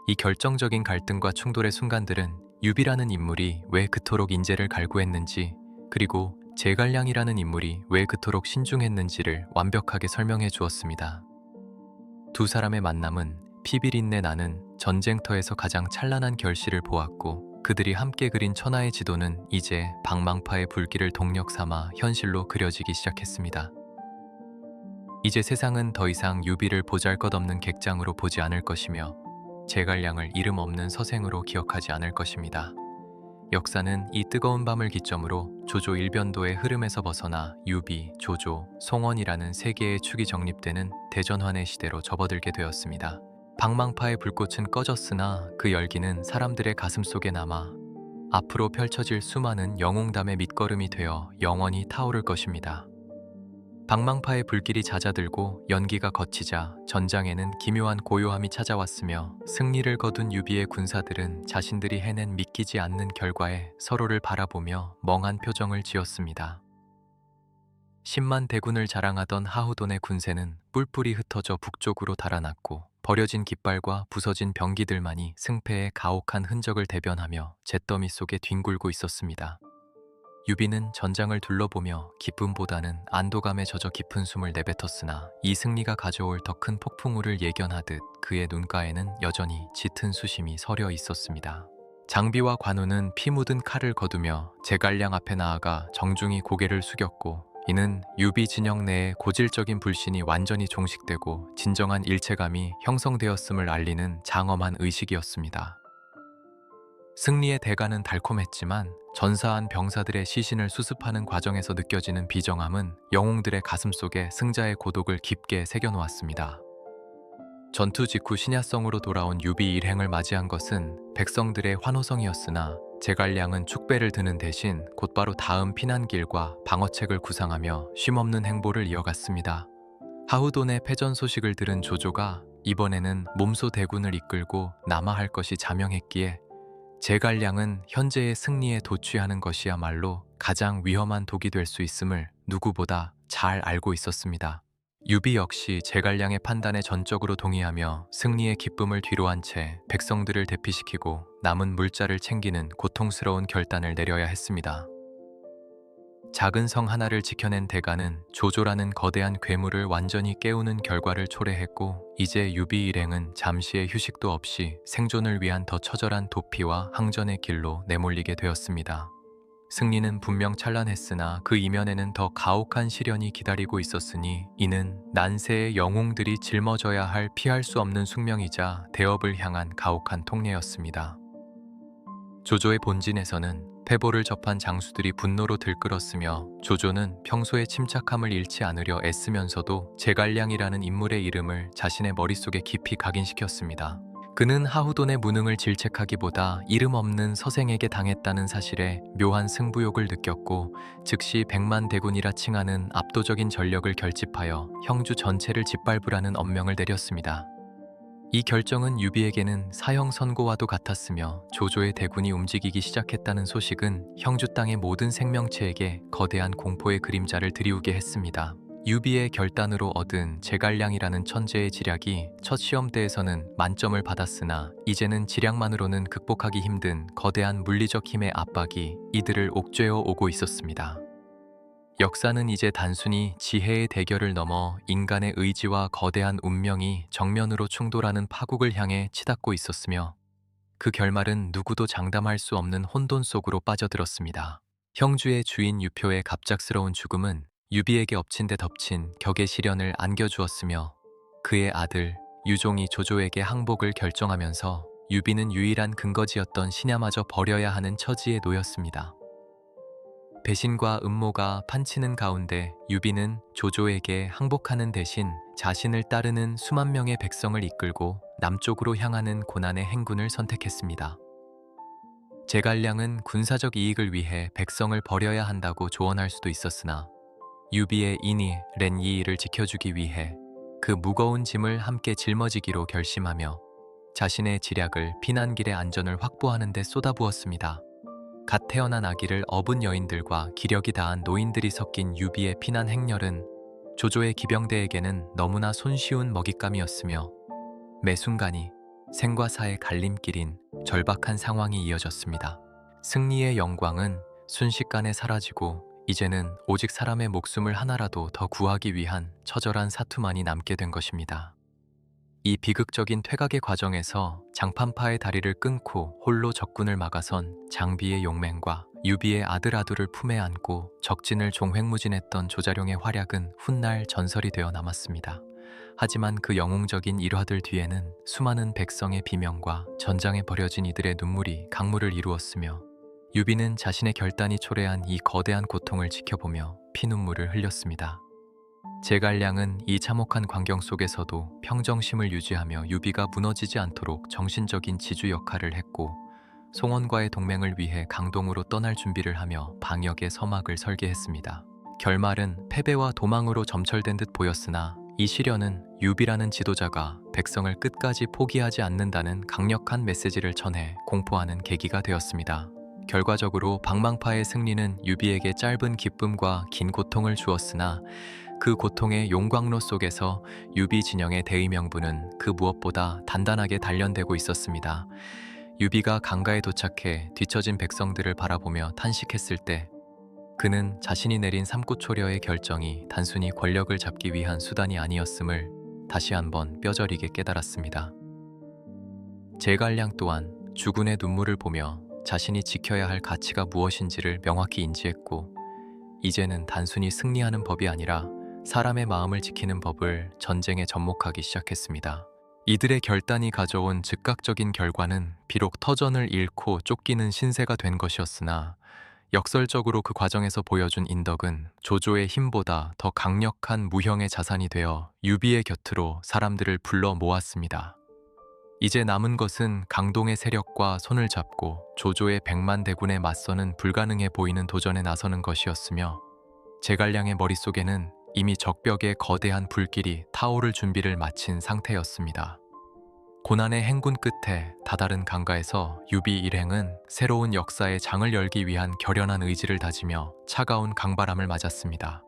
이 결정적인 갈등과 충돌의 순간들은 유비라는 인물이 왜 그토록 인재를 갈구했는지 그리고 제갈량이라는 인물이 왜 그토록 신중했는지를 완벽하게 설명해 주었습니다. 두 사람의 만남은 피비린내 나는 전쟁터에서 가장 찬란한 결실을 보았고 그들이 함께 그린 천하의 지도는 이제 방망파의 불길을 동력 삼아 현실로 그려지기 시작했습니다. 이제 세상은 더 이상 유비를 보잘것없는 객장으로 보지 않을 것이며 제갈량을 이름 없는 서생으로 기억하지 않을 것입니다. 역사는 이 뜨거운 밤을 기점으로 조조 일변도의 흐름에서 벗어나 유비, 조조, 송원이라는 세 개의 축이 정립되는 대전환의 시대로 접어들게 되었습니다. 방망파의 불꽃은 꺼졌으나 그 열기는 사람들의 가슴 속에 남아 앞으로 펼쳐질 수많은 영웅담의 밑거름이 되어 영원히 타오를 것입니다. 방망파의 불길이 잦아들고 연기가 걷히자 전장에는 기묘한 고요함이 찾아왔으며 승리를 거둔 유비의 군사들은 자신들이 해낸 믿기지 않는 결과에 서로를 바라보며 멍한 표정을 지었습니다. 10만 대군을 자랑하던 하후돈의 군세는 뿔뿔이 흩어져 북쪽으로 달아났고 버려진 깃발과 부서진 병기들만이 승패의 가혹한 흔적을 대변하며 잿더미 속에 뒹굴고 있었습니다. 유비는 전장을 둘러보며 기쁨보다는 안도감에 젖어 깊은 숨을 내뱉었으나 이 승리가 가져올 더 큰 폭풍우를 예견하듯 그의 눈가에는 여전히 짙은 수심이 서려 있었습니다. 장비와 관우는 피 묻은 칼을 거두며 제갈량 앞에 나아가 정중히 고개를 숙였고 이는 유비 진영 내에 고질적인 불신이 완전히 종식되고 진정한 일체감이 형성되었음을 알리는 장엄한 의식이었습니다. 승리의 대가는 달콤했지만 전사한 병사들의 시신을 수습하는 과정에서 느껴지는 비정함은 영웅들의 가슴속에 승자의 고독을 깊게 새겨놓았습니다. 전투 직후 신야성으로 돌아온 유비 일행을 맞이한 것은 백성들의 환호성이었으나 제갈량은 축배를 드는 대신 곧바로 다음 피난길과 방어책을 구상하며 쉼없는 행보를 이어갔습니다. 하후돈의 패전 소식을 들은 조조가 이번에는 몸소 대군을 이끌고 남아할 것이 자명했기에 제갈량은 현재의 승리에 도취하는 것이야말로 가장 위험한 독이 될 수 있음을 누구보다 잘 알고 있었습니다. 유비 역시 제갈량의 판단에 전적으로 동의하며 승리의 기쁨을 뒤로한 채 백성들을 대피시키고 남은 물자를 챙기는 고통스러운 결단을 내려야 했습니다. 작은 성 하나를 지켜낸 대가는 조조라는 거대한 괴물을 완전히 깨우는 결과를 초래했고, 이제 유비 일행은 잠시의 휴식도 없이 생존을 위한 더 처절한 도피와 항전의 길로 내몰리게 되었습니다. 승리는 분명 찬란했으나 그 이면에는 더 가혹한 시련이 기다리고 있었으니 이는 난세의 영웅들이 짊어져야 할 피할 수 없는 숙명이자 대업을 향한 가혹한 통례였습니다. 조조의 본진에서는 패보를 접한 장수들이 분노로 들끓었으며 조조는 평소의 침착함을 잃지 않으려 애쓰면서도 제갈량이라는 인물의 이름을 자신의 머릿속에 깊이 각인시켰습니다. 그는 하후돈의 무능을 질책하기보다 이름 없는 서생에게 당했다는 사실에 묘한 승부욕을 느꼈고 즉시 100만 대군이라 칭하는 압도적인 전력을 결집하여 형주 전체를 짓밟으라는 엄명을 내렸습니다. 이 결정은 유비에게는 사형 선고와도 같았으며 조조의 대군이 움직이기 시작했다는 소식은 형주 땅의 모든 생명체에게 거대한 공포의 그림자를 드리우게 했습니다. 유비의 결단으로 얻은 제갈량이라는 천재의 지략이 첫 시험대에서는 만점을 받았으나 이제는 지략만으로는 극복하기 힘든 거대한 물리적 힘의 압박이 이들을 옥죄어 오고 있었습니다. 역사는 이제 단순히 지혜의 대결을 넘어 인간의 의지와 거대한 운명이 정면으로 충돌하는 파국을 향해 치닫고 있었으며 그 결말은 누구도 장담할 수 없는 혼돈 속으로 빠져들었습니다. 형주의 주인 유표의 갑작스러운 죽음은 유비에게 엎친 데 덮친 격의 시련을 안겨주었으며 그의 아들 유종이 조조에게 항복을 결정하면서 유비는 유일한 근거지였던 신야마저 버려야 하는 처지에 놓였습니다. 배신과 음모가 판치는 가운데 유비는 조조에게 항복하는 대신 자신을 따르는 수만 명의 백성을 이끌고 남쪽으로 향하는 고난의 행군을 선택했습니다. 제갈량은 군사적 이익을 위해 백성을 버려야 한다고 조언할 수도 있었으나 유비의 인이 렌이를 지켜주기 위해 그 무거운 짐을 함께 짊어지기로 결심하며 자신의 지략을 피난길의 안전을 확보하는 데 쏟아부었습니다. 갓 태어난 아기를 업은 여인들과 기력이 다한 노인들이 섞인 유비의 피난 행렬은 조조의 기병대에게는 너무나 손쉬운 먹잇감이었으며 매 순간이 생과 사의 갈림길인 절박한 상황이 이어졌습니다. 승리의 영광은 순식간에 사라지고 이제는 오직 사람의 목숨을 하나라도 더 구하기 위한 처절한 사투만이 남게 된 것입니다. 이 비극적인 퇴각의 과정에서 장판파의 다리를 끊고 홀로 적군을 막아선 장비의 용맹과 유비의 아들아두를 품에 안고 적진을 종횡무진했던 조자룡의 활약은 훗날 전설이 되어 남았습니다. 하지만 그 영웅적인 일화들 뒤에는 수많은 백성의 비명과 전장에 버려진 이들의 눈물이 강물을 이루었으며 유비는 자신의 결단이 초래한 이 거대한 고통을 지켜보며 피눈물을 흘렸습니다. 제갈량은 이 참혹한 광경 속에서도 평정심을 유지하며 유비가 무너지지 않도록 정신적인 지주 역할을 했고 송원과의 동맹을 위해 강동으로 떠날 준비를 하며 방역의 서막을 설계했습니다. 결말은 패배와 도망으로 점철된 듯 보였으나 이 시련은 유비라는 지도자가 백성을 끝까지 포기하지 않는다는 강력한 메시지를 전해 공포하는 계기가 되었습니다. 결과적으로 방망파의 승리는 유비에게 짧은 기쁨과 긴 고통을 주었으나 그 고통의 용광로 속에서 유비 진영의 대의명분은 그 무엇보다 단단하게 단련되고 있었습니다. 유비가 강가에 도착해 뒤처진 백성들을 바라보며 탄식했을 때 그는 자신이 내린 삼고초려의 결정이 단순히 권력을 잡기 위한 수단이 아니었음을 다시 한번 뼈저리게 깨달았습니다. 제갈량 또한 주군의 눈물을 보며 자신이 지켜야 할 가치가 무엇인지를 명확히 인지했고 이제는 단순히 승리하는 법이 아니라 사람의 마음을 지키는 법을 전쟁에 접목하기 시작했습니다. 이들의 결단이 가져온 즉각적인 결과는 비록 터전을 잃고 쫓기는 신세가 된 것이었으나 역설적으로 그 과정에서 보여준 인덕은 조조의 힘보다 더 강력한 무형의 자산이 되어 유비의 곁으로 사람들을 불러 모았습니다. 이제 남은 것은 강동의 세력과 손을 잡고 조조의 100만 대군에 맞서는 불가능해 보이는 도전에 나서는 것이었으며, 제갈량의 머릿속에는 이미 적벽에 거대한 불길이 타오를 준비를 마친 상태였습니다. 고난의 행군 끝에 다다른 강가에서 유비 일행은 새로운 역사의 장을 열기 위한 결연한 의지를 다지며 차가운 강바람을 맞았습니다.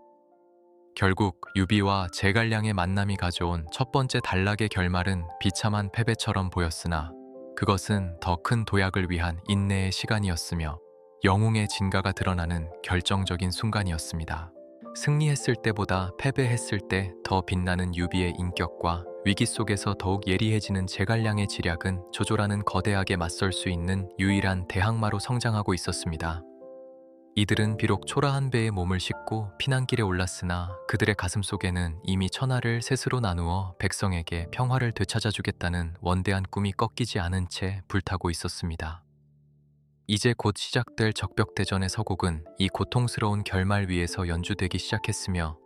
결국 유비와 제갈량의 만남이 가져온 첫 번째 단락의 결말은 비참한 패배처럼 보였으나, 그것은 더 큰 도약을 위한 인내의 시간이었으며 영웅의 진가가 드러나는 결정적인 순간이었습니다. 승리했을 때보다 패배했을 때 더 빛나는 유비의 인격과 위기 속에서 더욱 예리해지는 제갈량의 지략은 조조라는 거대하게 맞설 수 있는 유일한 대항마로 성장하고 있었습니다. 이들은 비록 초라한 배에 몸을 싣고 피난길에 올랐으나 그들의 가슴 속에는 이미 천하를 셋으로 나누어 백성에게 평화를 되찾아주겠다는 원대한 꿈이 꺾이지 않은 채 불타고 있었습니다. 이제 곧 시작될 적벽대전의 서곡은 이 고통스러운 결말 위에서 연주되기 시작했으며,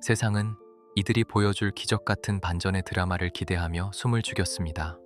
세상은 이들이 보여줄 기적 같은 반전의 드라마를 기대하며 숨을 죽였습니다.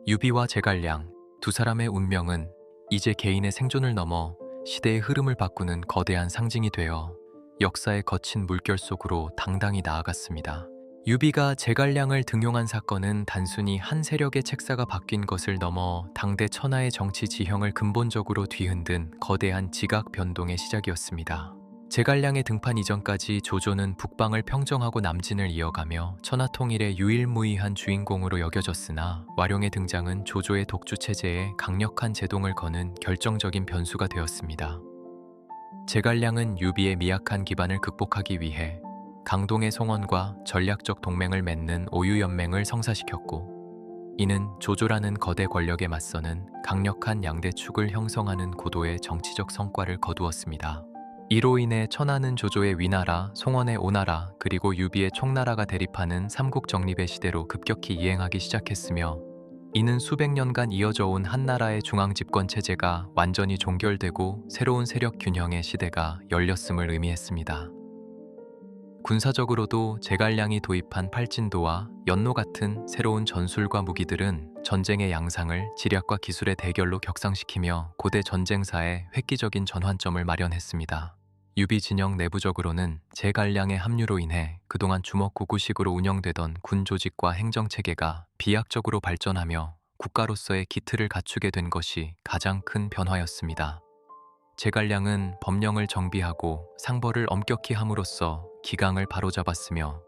유비와 제갈량, 두 사람의 운명은 이제 개인의 생존을 넘어 시대의 흐름을 바꾸는 거대한 상징이 되어 역사의 거친 물결 속으로 당당히 나아갔습니다. 유비가 제갈량을 등용한 사건은 단순히 한 세력의 책사가 바뀐 것을 넘어 당대 천하의 정치 지형을 근본적으로 뒤흔든 거대한 지각 변동의 시작이었습니다. 제갈량의 등판 이전까지 조조는 북방을 평정하고 남진을 이어가며 천하 통일의 유일무이한 주인공으로 여겨졌으나, 와룡의 등장은 조조의 독주 체제에 강력한 제동을 거는 결정적인 변수가 되었습니다. 제갈량은 유비의 미약한 기반을 극복하기 위해 강동의 송원과 전략적 동맹을 맺는 오유연맹을 성사시켰고, 이는 조조라는 거대 권력에 맞서는 강력한 양대축을 형성하는 고도의 정치적 성과를 거두었습니다. 이로 인해 천하는 조조의 위나라, 송원의 오나라, 그리고 유비의 총나라가 대립하는 삼국 정립의 시대로 급격히 이행하기 시작했으며, 이는 수백 년간 이어져 온 한나라의 중앙집권 체제가 완전히 종결되고 새로운 세력 균형의 시대가 열렸음을 의미했습니다. 군사적으로도 제갈량이 도입한 팔진도와 연노 같은 새로운 전술과 무기들은 전쟁의 양상을 지략과 기술의 대결로 격상시키며 고대 전쟁사에 획기적인 전환점을 마련했습니다. 유비 진영 내부적으로는 제갈량의 합류로 인해 그동안 주먹구구식으로 운영되던 군 조직과 행정체계가 비약적으로 발전하며 국가로서의 기틀을 갖추게 된 것이 가장 큰 변화였습니다. 제갈량은 법령을 정비하고 상벌을 엄격히 함으로써 기강을 바로잡았으며,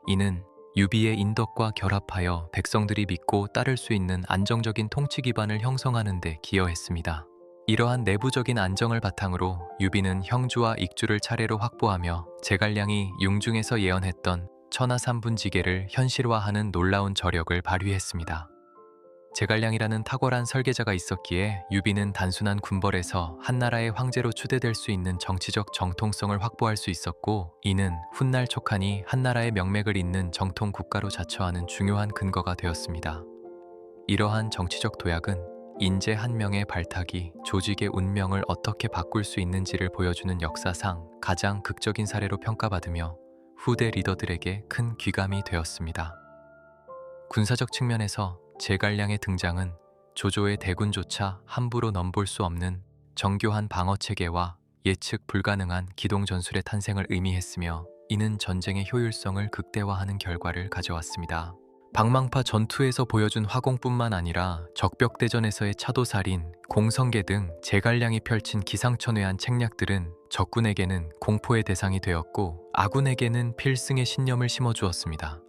이는 유비의 인덕과 결합하여 백성들이 믿고 따를 수 있는 안정적인 통치 기반을 형성하는 데 기여했습니다. 이러한 내부적인 안정을 바탕으로 유비는 형주와 익주를 차례로 확보하며 제갈량이 융중에서 예언했던 천하 삼분지계를 현실화하는 놀라운 저력을 발휘했습니다. 제갈량이라는 탁월한 설계자가 있었기에 유비는 단순한 군벌에서 한나라의 황제로 추대될 수 있는 정치적 정통성을 확보할 수 있었고, 이는 훗날 촉한이 한나라의 명맥을 잇는 정통 국가로 자처하는 중요한 근거가 되었습니다. 이러한 정치적 도약은 인재 한 명의 발탁이 조직의 운명을 어떻게 바꿀 수 있는지를 보여주는 역사상 가장 극적인 사례로 평가받으며 후대 리더들에게 큰 귀감이 되었습니다. 군사적 측면에서 제갈량의 등장은 조조의 대군조차 함부로 넘볼 수 없는 정교한 방어체계와 예측 불가능한 기동전술의 탄생을 의미했으며, 이는 전쟁의 효율성을 극대화하는 결과를 가져왔습니다. 방망파 전투에서 보여준 화공뿐만 아니라 적벽대전에서의 차도살인, 공성계 등 제갈량이 펼친 기상천외한 책략들은 적군에게는 공포의 대상이 되었고 아군에게는 필승의 신념을 심어주었습니다.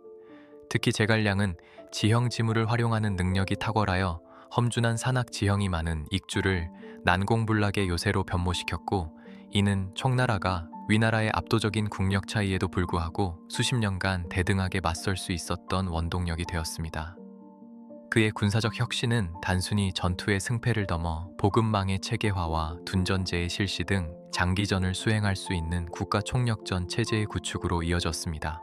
특히 제갈량은 지형지물을 활용하는 능력이 탁월하여 험준한 산악 지형이 많은 익주를 난공불락의 요새로 변모시켰고, 이는 총나라가 위나라의 압도적인 국력 차이에도 불구하고 수십 년간 대등하게 맞설 수 있었던 원동력이 되었습니다. 그의 군사적 혁신은 단순히 전투의 승패를 넘어 보급망의 체계화와 둔전제의 실시 등 장기전을 수행할 수 있는 국가 총력전 체제의 구축으로 이어졌습니다.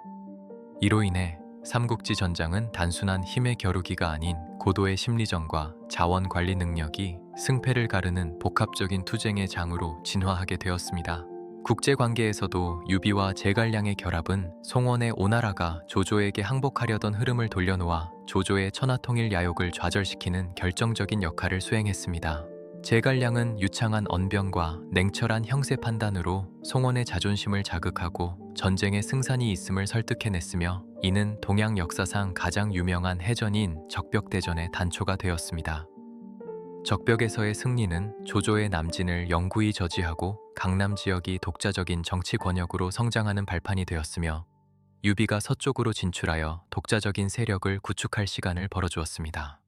이로 인해 삼국지 전장은 단순한 힘의 겨루기가 아닌 고도의 심리전과 자원 관리 능력이 승패를 가르는 복합적인 투쟁의 장으로 진화하게 되었습니다. 국제관계에서도 유비와 제갈량의 결합은 송원의 오나라가 조조에게 항복하려던 흐름을 돌려놓아 조조의 천하통일 야욕을 좌절시키는 결정적인 역할을 수행했습니다. 제갈량은 유창한 언변과 냉철한 형세 판단으로 송원의 자존심을 자극하고 전쟁에 승산이 있음을 설득해냈으며, 이는 동양 역사상 가장 유명한 해전인 적벽대전의 단초가 되었습니다. 적벽에서의 승리는 조조의 남진을 영구히 저지하고 강남 지역이 독자적인 정치 권역으로 성장하는 발판이 되었으며, 유비가 서쪽으로 진출하여 독자적인 세력을 구축할 시간을 벌어주었습니다.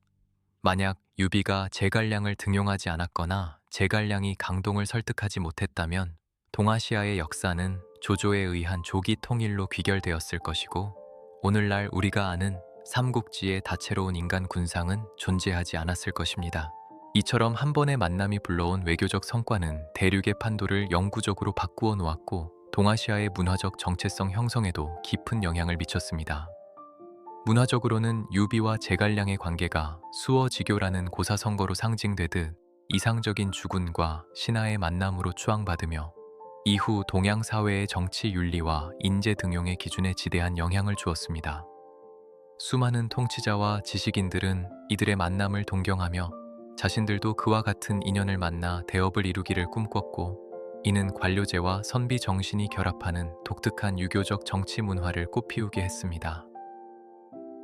만약 유비가 제갈량을 등용하지 않았거나 제갈량이 강동을 설득하지 못했다면 동아시아의 역사는 조조에 의한 조기 통일로 귀결되었을 것이고, 오늘날 우리가 아는 삼국지의 다채로운 인간 군상은 존재하지 않았을 것입니다. 이처럼 한 번의 만남이 불러온 외교적 성과는 대륙의 판도를 영구적으로 바꾸어 놓았고, 동아시아의 문화적 정체성 형성에도 깊은 영향을 미쳤습니다. 문화적으로는 유비와 제갈량의 관계가 수어지교라는 고사성거로 상징되듯 이상적인 주군과 신하의 만남으로 추앙받으며, 이후 동양 사회의 정치 윤리와 인재 등용의 기준에 지대한 영향을 주었습니다. 수많은 통치자와 지식인들은 이들의 만남을 동경하며 자신들도 그와 같은 인연을 만나 대업을 이루기를 꿈꿨고, 이는 관료제와 선비 정신이 결합하는 독특한 유교적 정치 문화를 꽃피우게 했습니다.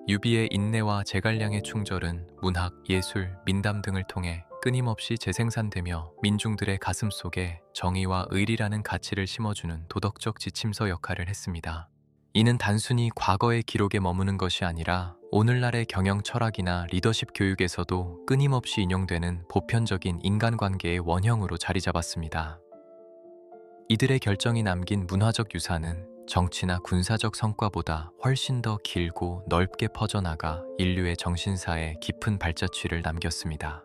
유비의 인내와 제갈량의 충절은 문학, 예술, 민담 등을 통해 끊임없이 재생산되며 민중들의 가슴 속에 정의와 의리라는 가치를 심어주는 도덕적 지침서 역할을 했습니다. 이는 단순히 과거의 기록에 머무는 것이 아니라 오늘날의 경영 철학이나 리더십 교육에서도 끊임없이 인용되는 보편적인 인간관계의 원형으로 자리 잡았습니다. 이들의 결정이 남긴 문화적 유산은 정치나 군사적 성과보다 훨씬 더 길고 넓게 퍼져나가 인류의 정신사에 깊은 발자취를 남겼습니다.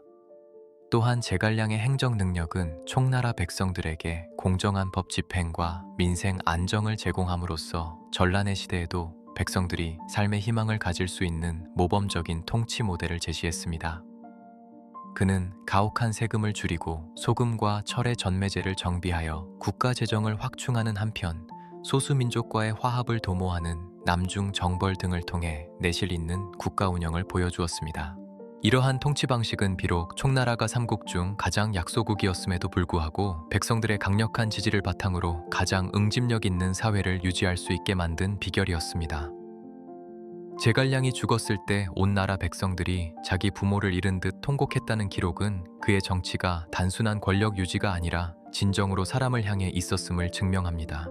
또한 제갈량의 행정 능력은 총나라 백성들에게 공정한 법 집행과 민생 안정을 제공함으로써 전란의 시대에도 백성들이 삶의 희망을 가질 수 있는 모범적인 통치 모델을 제시했습니다. 그는 가혹한 세금을 줄이고 소금과 철의 전매제를 정비하여 국가 재정을 확충하는 한편, 소수민족과의 화합을 도모하는 남중 정벌 등을 통해 내실 있는 국가 운영을 보여주었습니다. 이러한 통치 방식은 비록 총나라가 삼국 중 가장 약소국이었음에도 불구하고 백성들의 강력한 지지를 바탕으로 가장 응집력 있는 사회를 유지할 수 있게 만든 비결이었습니다. 제갈량이 죽었을 때 온 나라 백성들이 자기 부모를 잃은 듯 통곡했다는 기록은 그의 정치가 단순한 권력 유지가 아니라 진정으로 사람을 향해 있었음을 증명합니다.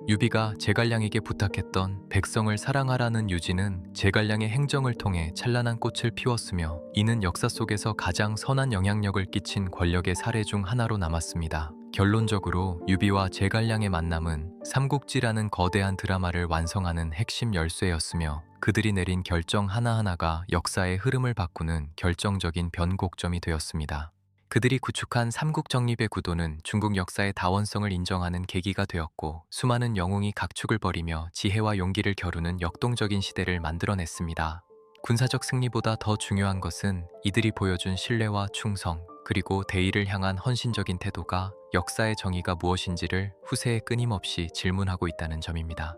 유비가 제갈량에게 부탁했던 백성을 사랑하라는 유지는 제갈량의 행정을 통해 찬란한 꽃을 피웠으며, 이는 역사 속에서 가장 선한 영향력을 끼친 권력의 사례 중 하나로 남았습니다. 결론적으로 유비와 제갈량의 만남은 삼국지라는 거대한 드라마를 완성하는 핵심 열쇠였으며, 그들이 내린 결정 하나하나가 역사의 흐름을 바꾸는 결정적인 변곡점이 되었습니다. 그들이 구축한 삼국 정립의 구도는 중국 역사의 다원성을 인정하는 계기가 되었고, 수많은 영웅이 각축을 벌이며 지혜와 용기를 겨루는 역동적인 시대를 만들어냈습니다. 군사적 승리보다 더 중요한 것은 이들이 보여준 신뢰와 충성, 그리고 대의를 향한 헌신적인 태도가 역사의 정의가 무엇인지를 후세에 끊임없이 질문하고 있다는 점입니다.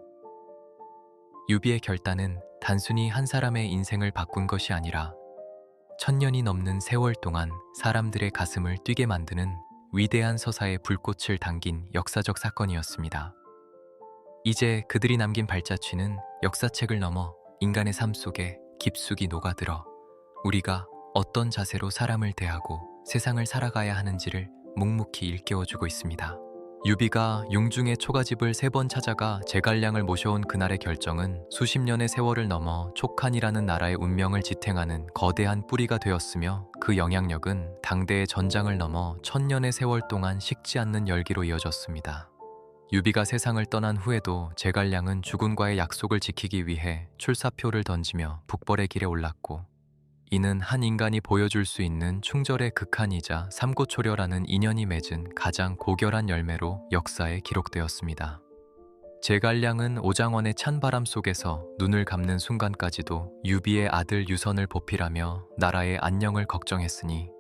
유비의 결단은 단순히 한 사람의 인생을 바꾼 것이 아니라 1000년이 넘는 세월 동안 사람들의 가슴을 뛰게 만드는 위대한 서사의 불꽃을 당긴 역사적 사건이었습니다. 이제 그들이 남긴 발자취는 역사책을 넘어 인간의 삶 속에 깊숙이 녹아들어 우리가 어떤 자세로 사람을 대하고 세상을 살아가야 하는지를 묵묵히 일깨워주고 있습니다. 유비가 용중의 초가집을 3번 찾아가 제갈량을 모셔온 그날의 결정은 수십 년의 세월을 넘어 촉한이라는 나라의 운명을 지탱하는 거대한 뿌리가 되었으며, 그 영향력은 당대의 전장을 넘어 1000년의 세월 동안 식지 않는 열기로 이어졌습니다. 유비가 세상을 떠난 후에도 제갈량은 주군과의 약속을 지키기 위해 출사표를 던지며 북벌의 길에 올랐고, 이는 한 인간이 보여줄 수 있는 충절의 극한이자 삼고초려라는 인연이 맺은 가장 고결한 열매로 역사에 기록되었습니다. 제갈량은 오장원의 찬바람 속에서 눈을 감는 순간까지도 유비의 아들 유선을 보필하며 나라의 안녕을 걱정했으니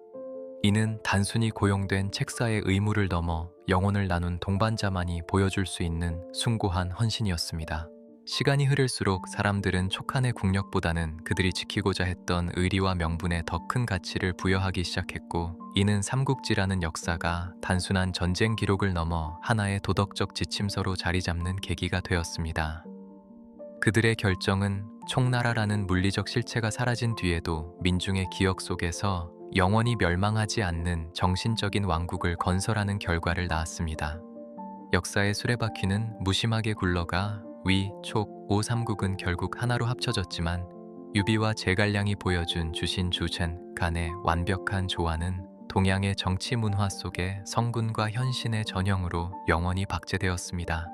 이는 단순히 고용된 책사의 의무를 넘어 영혼을 나눈 동반자만이 보여줄 수 있는 숭고한 헌신이었습니다. 시간이 흐를수록 사람들은 촉한의 국력보다는 그들이 지키고자 했던 의리와 명분에 더 큰 가치를 부여하기 시작했고, 이는 삼국지라는 역사가 단순한 전쟁 기록을 넘어 하나의 도덕적 지침서로 자리 잡는 계기가 되었습니다. 그들의 결정은 총나라라는 물리적 실체가 사라진 뒤에도 민중의 기억 속에서 영원히 멸망하지 않는 정신적인 왕국을 건설하는 결과를 낳았습니다. 역사의 수레바퀴는 무심하게 굴러가 위, 촉, 오 삼국은 결국 하나로 합쳐졌지만 유비와 제갈량이 보여준 주신 주젠 간의 완벽한 조화는 동양의 정치 문화 속에 성군과 현신의 전형으로 영원히 박제되었습니다.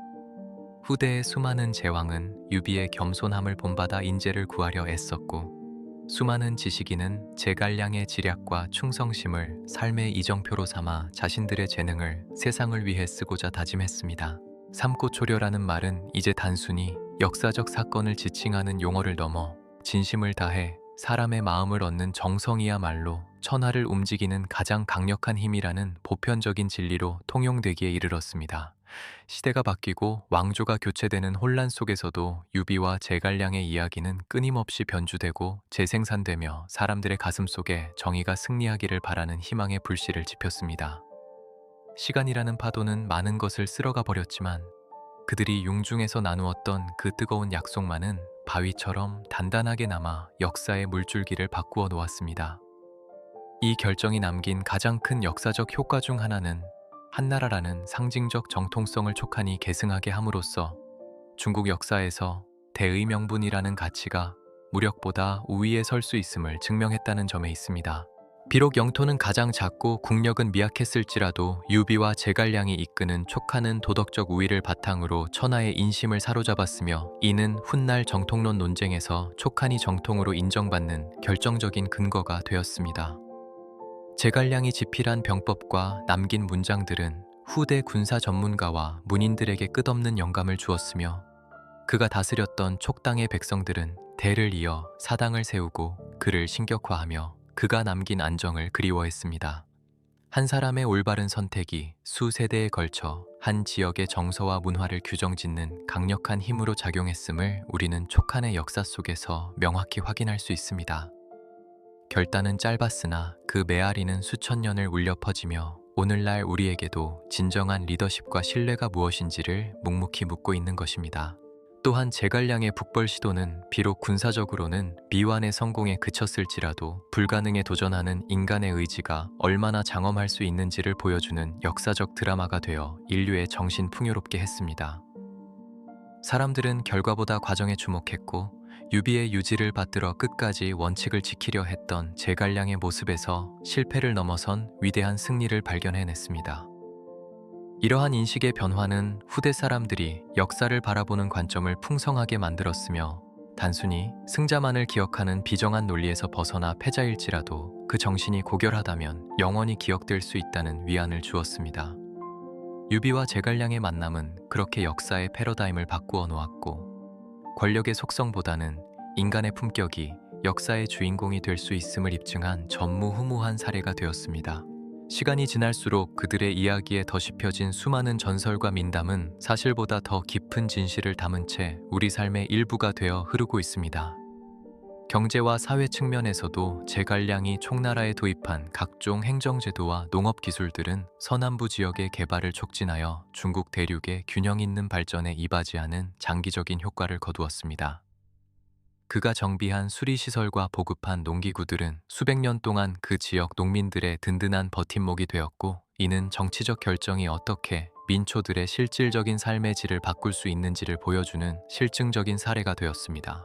후대의 수많은 제왕은 유비의 겸손함을 본받아 인재를 구하려 애썼고, 수많은 지식인은 제갈량의 지략과 충성심을 삶의 이정표로 삼아 자신들의 재능을 세상을 위해 쓰고자 다짐했습니다. 삼고초려라는 말은 이제 단순히 역사적 사건을 지칭하는 용어를 넘어 진심을 다해 사람의 마음을 얻는 정성이야말로 천하를 움직이는 가장 강력한 힘이라는 보편적인 진리로 통용되기에 이르렀습니다. 시대가 바뀌고 왕조가 교체되는 혼란 속에서도 유비와 제갈량의 이야기는 끊임없이 변주되고 재생산되며 사람들의 가슴 속에 정의가 승리하기를 바라는 희망의 불씨를 지폈습니다. 시간이라는 파도는 많은 것을 쓸어가 버렸지만 그들이 융중에서 나누었던 그 뜨거운 약속만은 바위처럼 단단하게 남아 역사의 물줄기를 바꾸어 놓았습니다. 이 결정이 남긴 가장 큰 역사적 효과 중 하나는 한나라라는 상징적 정통성을 촉하니 계승하게 함으로써 중국 역사에서 대의 명분이라는 가치가 무력보다 우위에 설 수 있음을 증명했다는 점에 있습니다. 비록 영토는 가장 작고 국력은 미약했을지라도 유비와 제갈량이 이끄는 촉하는 도덕적 우위를 바탕으로 천하의 인심을 사로잡았으며, 이는 훗날 정통론 논쟁에서 촉한이 정통으로 인정받는 결정적인 근거가 되었습니다. 제갈량이 집필한 병법과 남긴 문장들은 후대 군사 전문가와 문인들에게 끝없는 영감을 주었으며, 그가 다스렸던 촉당의 백성들은 대를 이어 사당을 세우고 그를 신격화하며 그가 남긴 안정을 그리워했습니다. 한 사람의 올바른 선택이 수세대에 걸쳐 한 지역의 정서와 문화를 규정짓는 강력한 힘으로 작용했음을 우리는 촉한의 역사 속에서 명확히 확인할 수 있습니다. 결단은 짧았으나 그 메아리는 수천 년을 울려 퍼지며 오늘날 우리에게도 진정한 리더십과 신뢰가 무엇인지를 묵묵히 묻고 있는 것입니다. 또한 제갈량의 북벌 시도는 비록 군사적으로는 비완의 성공에 그쳤을지라도 불가능에 도전하는 인간의 의지가 얼마나 장엄할 수 있는지를 보여주는 역사적 드라마가 되어 인류의 정신 풍요롭게 했습니다. 사람들은 결과보다 과정에 주목했고, 유비의 유지를 받들어 끝까지 원칙을 지키려 했던 제갈량의 모습에서 실패를 넘어선 위대한 승리를 발견해냈습니다. 이러한 인식의 변화는 후대 사람들이 역사를 바라보는 관점을 풍성하게 만들었으며, 단순히 승자만을 기억하는 비정한 논리에서 벗어나 패자일지라도 그 정신이 고결하다면 영원히 기억될 수 있다는 위안을 주었습니다. 유비와 제갈량의 만남은 그렇게 역사의 패러다임을 바꾸어 놓았고, 권력의 속성보다는 인간의 품격이 역사의 주인공이 될 수 있음을 입증한 전무후무한 사례가 되었습니다. 시간이 지날수록 그들의 이야기에 덧입혀진 수많은 전설과 민담은 사실보다 더 깊은 진실을 담은 채 우리 삶의 일부가 되어 흐르고 있습니다. 경제와 사회 측면에서도 제갈량이 총나라에 도입한 각종 행정제도와 농업기술들은 서남부 지역의 개발을 촉진하여 중국 대륙의 균형 있는 발전에 이바지하는 장기적인 효과를 거두었습니다. 그가 정비한 수리시설과 보급한 농기구들은 수백 년 동안 그 지역 농민들의 든든한 버팀목이 되었고, 이는 정치적 결정이 어떻게 민초들의 실질적인 삶의 질을 바꿀 수 있는지를 보여주는 실증적인 사례가 되었습니다.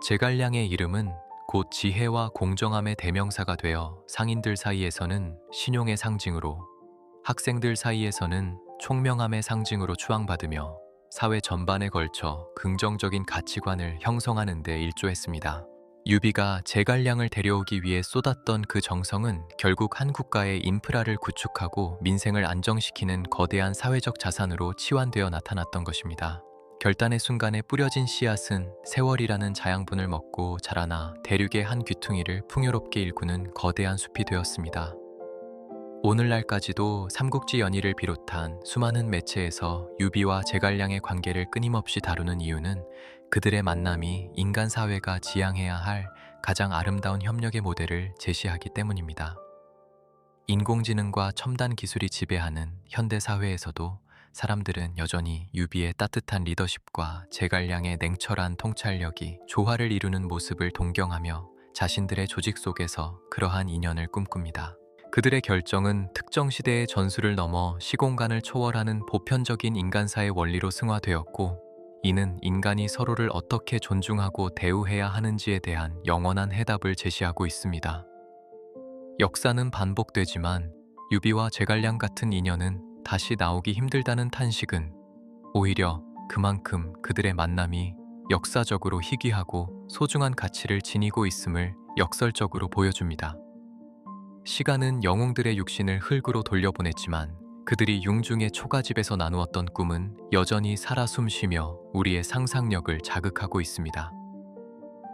제갈량의 이름은 곧 지혜와 공정함의 대명사가 되어 상인들 사이에서는 신용의 상징으로, 학생들 사이에서는 총명함의 상징으로 추앙받으며 사회 전반에 걸쳐 긍정적인 가치관을 형성하는 데 일조했습니다. 유비가 제갈량을 데려오기 위해 쏟았던 그 정성은 결국 한 국가의 인프라를 구축하고 민생을 안정시키는 거대한 사회적 자산으로 치환되어 나타났던 것입니다. 결단의 순간에 뿌려진 씨앗은 세월이라는 자양분을 먹고 자라나 대륙의 한 귀퉁이를 풍요롭게 일구는 거대한 숲이 되었습니다. 오늘날까지도 삼국지 연의를 비롯한 수많은 매체에서 유비와 제갈량의 관계를 끊임없이 다루는 이유는 그들의 만남이 인간 사회가 지향해야 할 가장 아름다운 협력의 모델을 제시하기 때문입니다. 인공지능과 첨단 기술이 지배하는 현대 사회에서도 사람들은 여전히 유비의 따뜻한 리더십과 제갈량의 냉철한 통찰력이 조화를 이루는 모습을 동경하며 자신들의 조직 속에서 그러한 인연을 꿈꿉니다. 그들의 결정은 특정 시대의 전술을 넘어 시공간을 초월하는 보편적인 인간사의 원리로 승화되었고, 이는 인간이 서로를 어떻게 존중하고 대우해야 하는지에 대한 영원한 해답을 제시하고 있습니다. 역사는 반복되지만 유비와 제갈량 같은 인연은 다시 나오기 힘들다는 탄식은 오히려 그만큼 그들의 만남이 역사적으로 희귀하고 소중한 가치를 지니고 있음을 역설적으로 보여줍니다. 시간은 영웅들의 육신을 흙으로 돌려보냈지만 그들이 융중의 초가집에서 나누었던 꿈은 여전히 살아 숨쉬며 우리의 상상력을 자극하고 있습니다.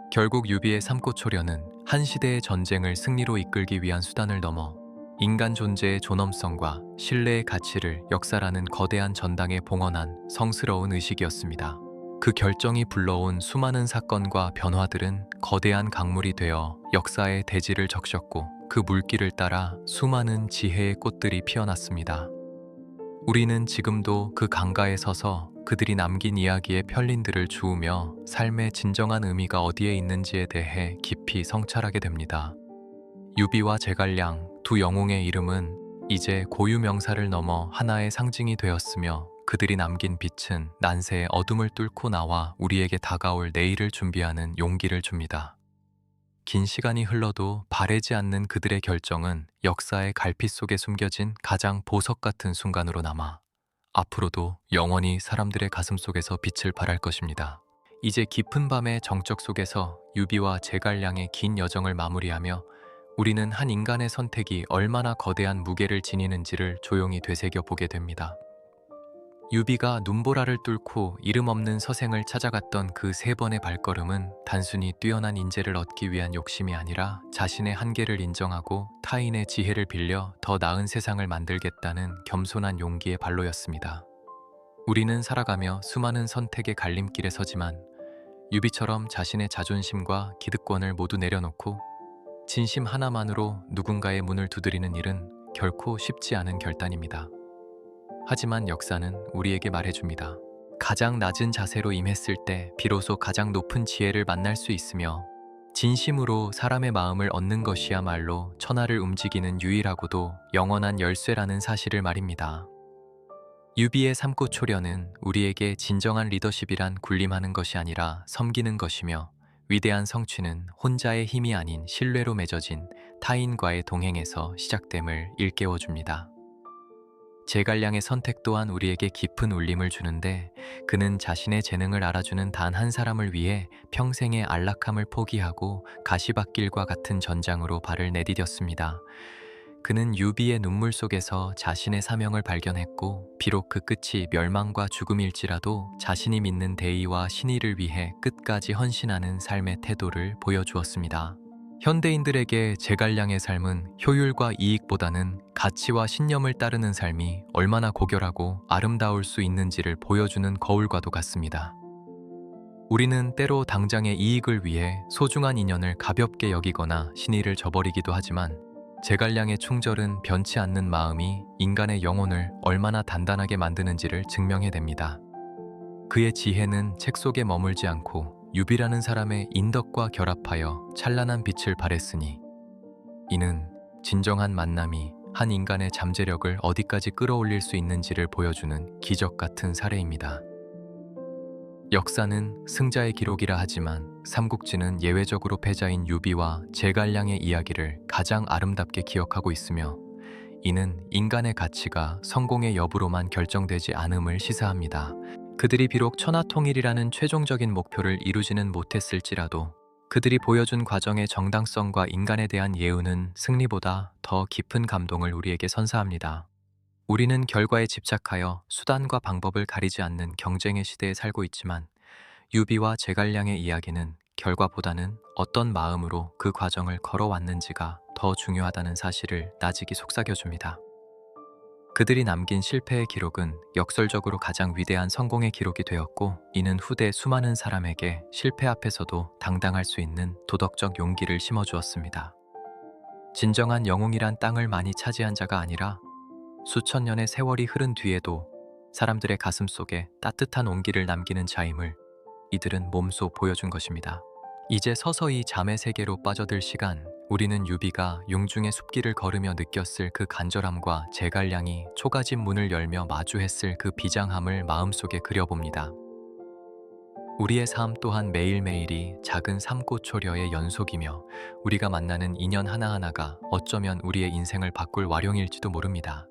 결국 유비의 삼고초려는 한 시대의 전쟁을 승리로 이끌기 위한 수단을 넘어 인간 존재의 존엄성과 신뢰의 가치를 역사라는 거대한 전당에 봉헌한 성스러운 의식이었습니다. 그 결정이 불러온 수많은 사건과 변화들은 거대한 강물이 되어 역사의 대지를 적셨고, 그 물길을 따라 수많은 지혜의 꽃들이 피어났습니다. 우리는 지금도 그 강가에 서서 그들이 남긴 이야기의 편린들을 주우며 삶의 진정한 의미가 어디에 있는지에 대해 깊이 성찰하게 됩니다. 유비와 제갈량 두 영웅의 이름은 이제 고유명사를 넘어 하나의 상징이 되었으며, 그들이 남긴 빛은 난세의 어둠을 뚫고 나와 우리에게 다가올 내일을 준비하는 용기를 줍니다. 긴 시간이 흘러도 바래지 않는 그들의 결정은 역사의 갈피 속에 숨겨진 가장 보석 같은 순간으로 남아 앞으로도 영원히 사람들의 가슴 속에서 빛을 발할 것입니다. 이제 깊은 밤의 정적 속에서 유비와 제갈량의 긴 여정을 마무리하며 우리는 한 인간의 선택이 얼마나 거대한 무게를 지니는지를 조용히 되새겨 보게 됩니다. 유비가 눈보라를 뚫고 이름 없는 서생을 찾아갔던 그 3번의 발걸음은 단순히 뛰어난 인재를 얻기 위한 욕심이 아니라 자신의 한계를 인정하고 타인의 지혜를 빌려 더 나은 세상을 만들겠다는 겸손한 용기의 발로였습니다. 우리는 살아가며 수많은 선택의 갈림길에 서지만 유비처럼 자신의 자존심과 기득권을 모두 내려놓고 진심 하나만으로 누군가의 문을 두드리는 일은 결코 쉽지 않은 결단입니다. 하지만 역사는 우리에게 말해줍니다. 가장 낮은 자세로 임했을 때 비로소 가장 높은 지혜를 만날 수 있으며, 진심으로 사람의 마음을 얻는 것이야말로 천하를 움직이는 유일하고도 영원한 열쇠라는 사실을 말입니다. 유비의 삼고초려는 우리에게 진정한 리더십이란 군림하는 것이 아니라 섬기는 것이며, 위대한 성취는 혼자의 힘이 아닌 신뢰로 맺어진 타인과의 동행에서 시작됨을 일깨워줍니다. 제갈량의 선택 또한 우리에게 깊은 울림을 주는데, 그는 자신의 재능을 알아주는 단 한 사람을 위해 평생의 안락함을 포기하고 가시밭길과 같은 전장으로 발을 내디뎠습니다. 그는 유비의 눈물 속에서 자신의 사명을 발견했고, 비록 그 끝이 멸망과 죽음일지라도 자신이 믿는 대의와 신의를 위해 끝까지 헌신하는 삶의 태도를 보여주었습니다. 현대인들에게 제갈량의 삶은 효율과 이익보다는 가치와 신념을 따르는 삶이 얼마나 고결하고 아름다울 수 있는지를 보여주는 거울과도 같습니다. 우리는 때로 당장의 이익을 위해 소중한 인연을 가볍게 여기거나 신의를 저버리기도 하지만, 제갈량의 충절은 변치 않는 마음이 인간의 영혼을 얼마나 단단하게 만드는지를 증명해냅니다. 그의 지혜는 책 속에 머물지 않고 유비라는 사람의 인덕과 결합하여 찬란한 빛을 발했으니, 이는 진정한 만남이 한 인간의 잠재력을 어디까지 끌어올릴 수 있는지를 보여주는 기적 같은 사례입니다. 역사는 승자의 기록이라 하지만 삼국지는 예외적으로 패자인 유비와 제갈량의 이야기를 가장 아름답게 기억하고 있으며, 이는 인간의 가치가 성공의 여부로만 결정되지 않음을 시사합니다. 그들이 비록 천하통일이라는 최종적인 목표를 이루지는 못했을지라도 그들이 보여준 과정의 정당성과 인간에 대한 예우는 승리보다 더 깊은 감동을 우리에게 선사합니다. 우리는 결과에 집착하여 수단과 방법을 가리지 않는 경쟁의 시대에 살고 있지만 유비와 제갈량의 이야기는 결과보다는 어떤 마음으로 그 과정을 걸어왔는지가 더 중요하다는 사실을 나직이 속삭여줍니다. 그들이 남긴 실패의 기록은 역설적으로 가장 위대한 성공의 기록이 되었고, 이는 후대 수많은 사람에게 실패 앞에서도 당당할 수 있는 도덕적 용기를 심어주었습니다. 진정한 영웅이란 땅을 많이 차지한 자가 아니라 수천 년의 세월이 흐른 뒤에도 사람들의 가슴 속에 따뜻한 온기를 남기는 자임을 이들은 몸소 보여준 것입니다. 이제 서서히 잠의 세계로 빠져들 시간, 우리는 유비가 용중의 숲길을 걸으며 느꼈을 그 간절함과 제갈량이 초가집 문을 열며 마주했을 그 비장함을 마음속에 그려봅니다. 우리의 삶 또한 매일매일이 작은 삶고초려의 연속이며 우리가 만나는 인연 하나하나가 어쩌면 우리의 인생을 바꿀 와룡일지도 모릅니다.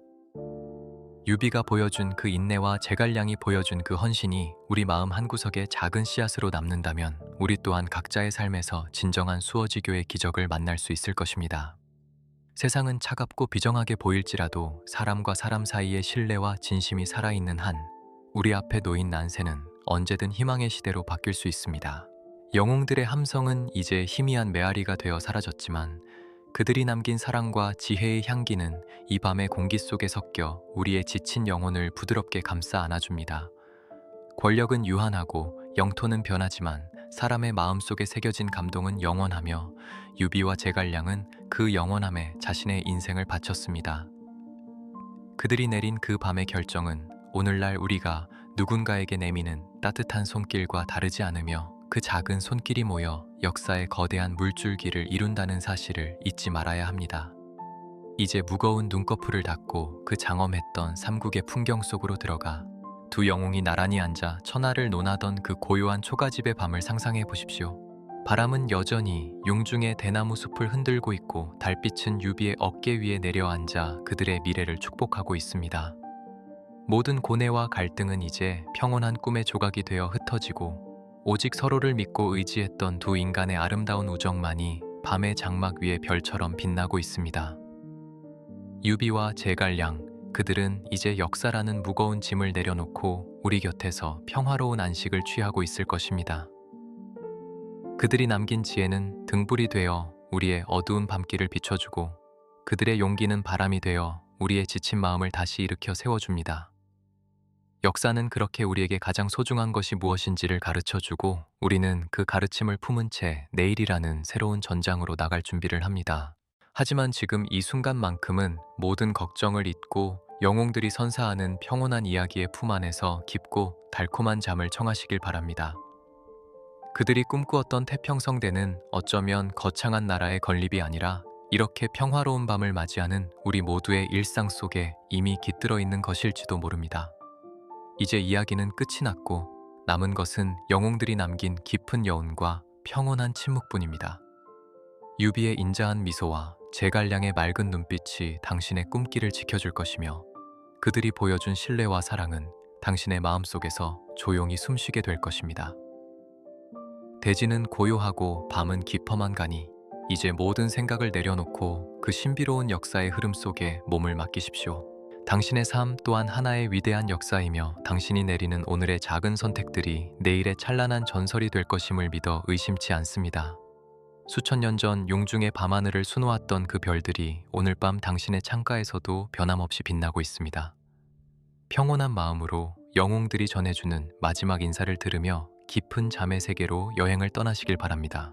유비가 보여준 그 인내와 제갈량이 보여준 그 헌신이 우리 마음 한구석에 작은 씨앗으로 남는다면 우리 또한 각자의 삶에서 진정한 수어지교의 기적을 만날 수 있을 것입니다. 세상은 차갑고 비정하게 보일지라도 사람과 사람 사이의 신뢰와 진심이 살아있는 한 우리 앞에 놓인 난세는 언제든 희망의 시대로 바뀔 수 있습니다. 영웅들의 함성은 이제 희미한 메아리가 되어 사라졌지만 그들이 남긴 사랑과 지혜의 향기는 이 밤의 공기 속에 섞여 우리의 지친 영혼을 부드럽게 감싸 안아줍니다. 권력은 유한하고 영토는 변하지만 사람의 마음속에 새겨진 감동은 영원하며 유비와 제갈량은 그 영원함에 자신의 인생을 바쳤습니다. 그들이 내린 그 밤의 결정은 오늘날 우리가 누군가에게 내미는 따뜻한 손길과 다르지 않으며 그 작은 손길이 모여 역사의 거대한 물줄기를 이룬다는 사실을 잊지 말아야 합니다. 이제 무거운 눈꺼풀을 닫고 그 장엄했던 삼국의 풍경 속으로 들어가 두 영웅이 나란히 앉아 천하를 논하던 그 고요한 초가집의 밤을 상상해 보십시오. 바람은 여전히 용중의 대나무 숲을 흔들고 있고 달빛은 유비의 어깨 위에 내려앉아 그들의 미래를 축복하고 있습니다. 모든 고뇌와 갈등은 이제 평온한 꿈의 조각이 되어 흩어지고 오직 서로를 믿고 의지했던 두 인간의 아름다운 우정만이 밤의 장막 위에 별처럼 빛나고 있습니다. 유비와 제갈량, 그들은 이제 역사라는 무거운 짐을 내려놓고 우리 곁에서 평화로운 안식을 취하고 있을 것입니다. 그들이 남긴 지혜는 등불이 되어 우리의 어두운 밤길을 비춰주고 그들의 용기는 바람이 되어 우리의 지친 마음을 다시 일으켜 세워줍니다. 역사는 그렇게 우리에게 가장 소중한 것이 무엇인지를 가르쳐주고 우리는 그 가르침을 품은 채 내일이라는 새로운 전장으로 나갈 준비를 합니다. 하지만 지금 이 순간만큼은 모든 걱정을 잊고 영웅들이 선사하는 평온한 이야기의 품 안에서 깊고 달콤한 잠을 청하시길 바랍니다. 그들이 꿈꾸었던 태평성대는 어쩌면 거창한 나라의 건립이 아니라 이렇게 평화로운 밤을 맞이하는 우리 모두의 일상 속에 이미 깃들어 있는 것일지도 모릅니다. 이제 이야기는 끝이 났고 남은 것은 영웅들이 남긴 깊은 여운과 평온한 침묵뿐입니다. 유비의 인자한 미소와 제갈량의 맑은 눈빛이 당신의 꿈길을 지켜줄 것이며 그들이 보여준 신뢰와 사랑은 당신의 마음속에서 조용히 숨쉬게 될 것입니다. 대지는 고요하고 밤은 깊어만 가니 이제 모든 생각을 내려놓고 그 신비로운 역사의 흐름 속에 몸을 맡기십시오. 당신의 삶 또한 하나의 위대한 역사이며 당신이 내리는 오늘의 작은 선택들이 내일의 찬란한 전설이 될 것임을 믿어 의심치 않습니다. 수천 년 전 용중의 밤하늘을 수놓았던 그 별들이 오늘 밤 당신의 창가에서도 변함없이 빛나고 있습니다. 평온한 마음으로 영웅들이 전해주는 마지막 인사를 들으며 깊은 잠의 세계로 여행을 떠나시길 바랍니다.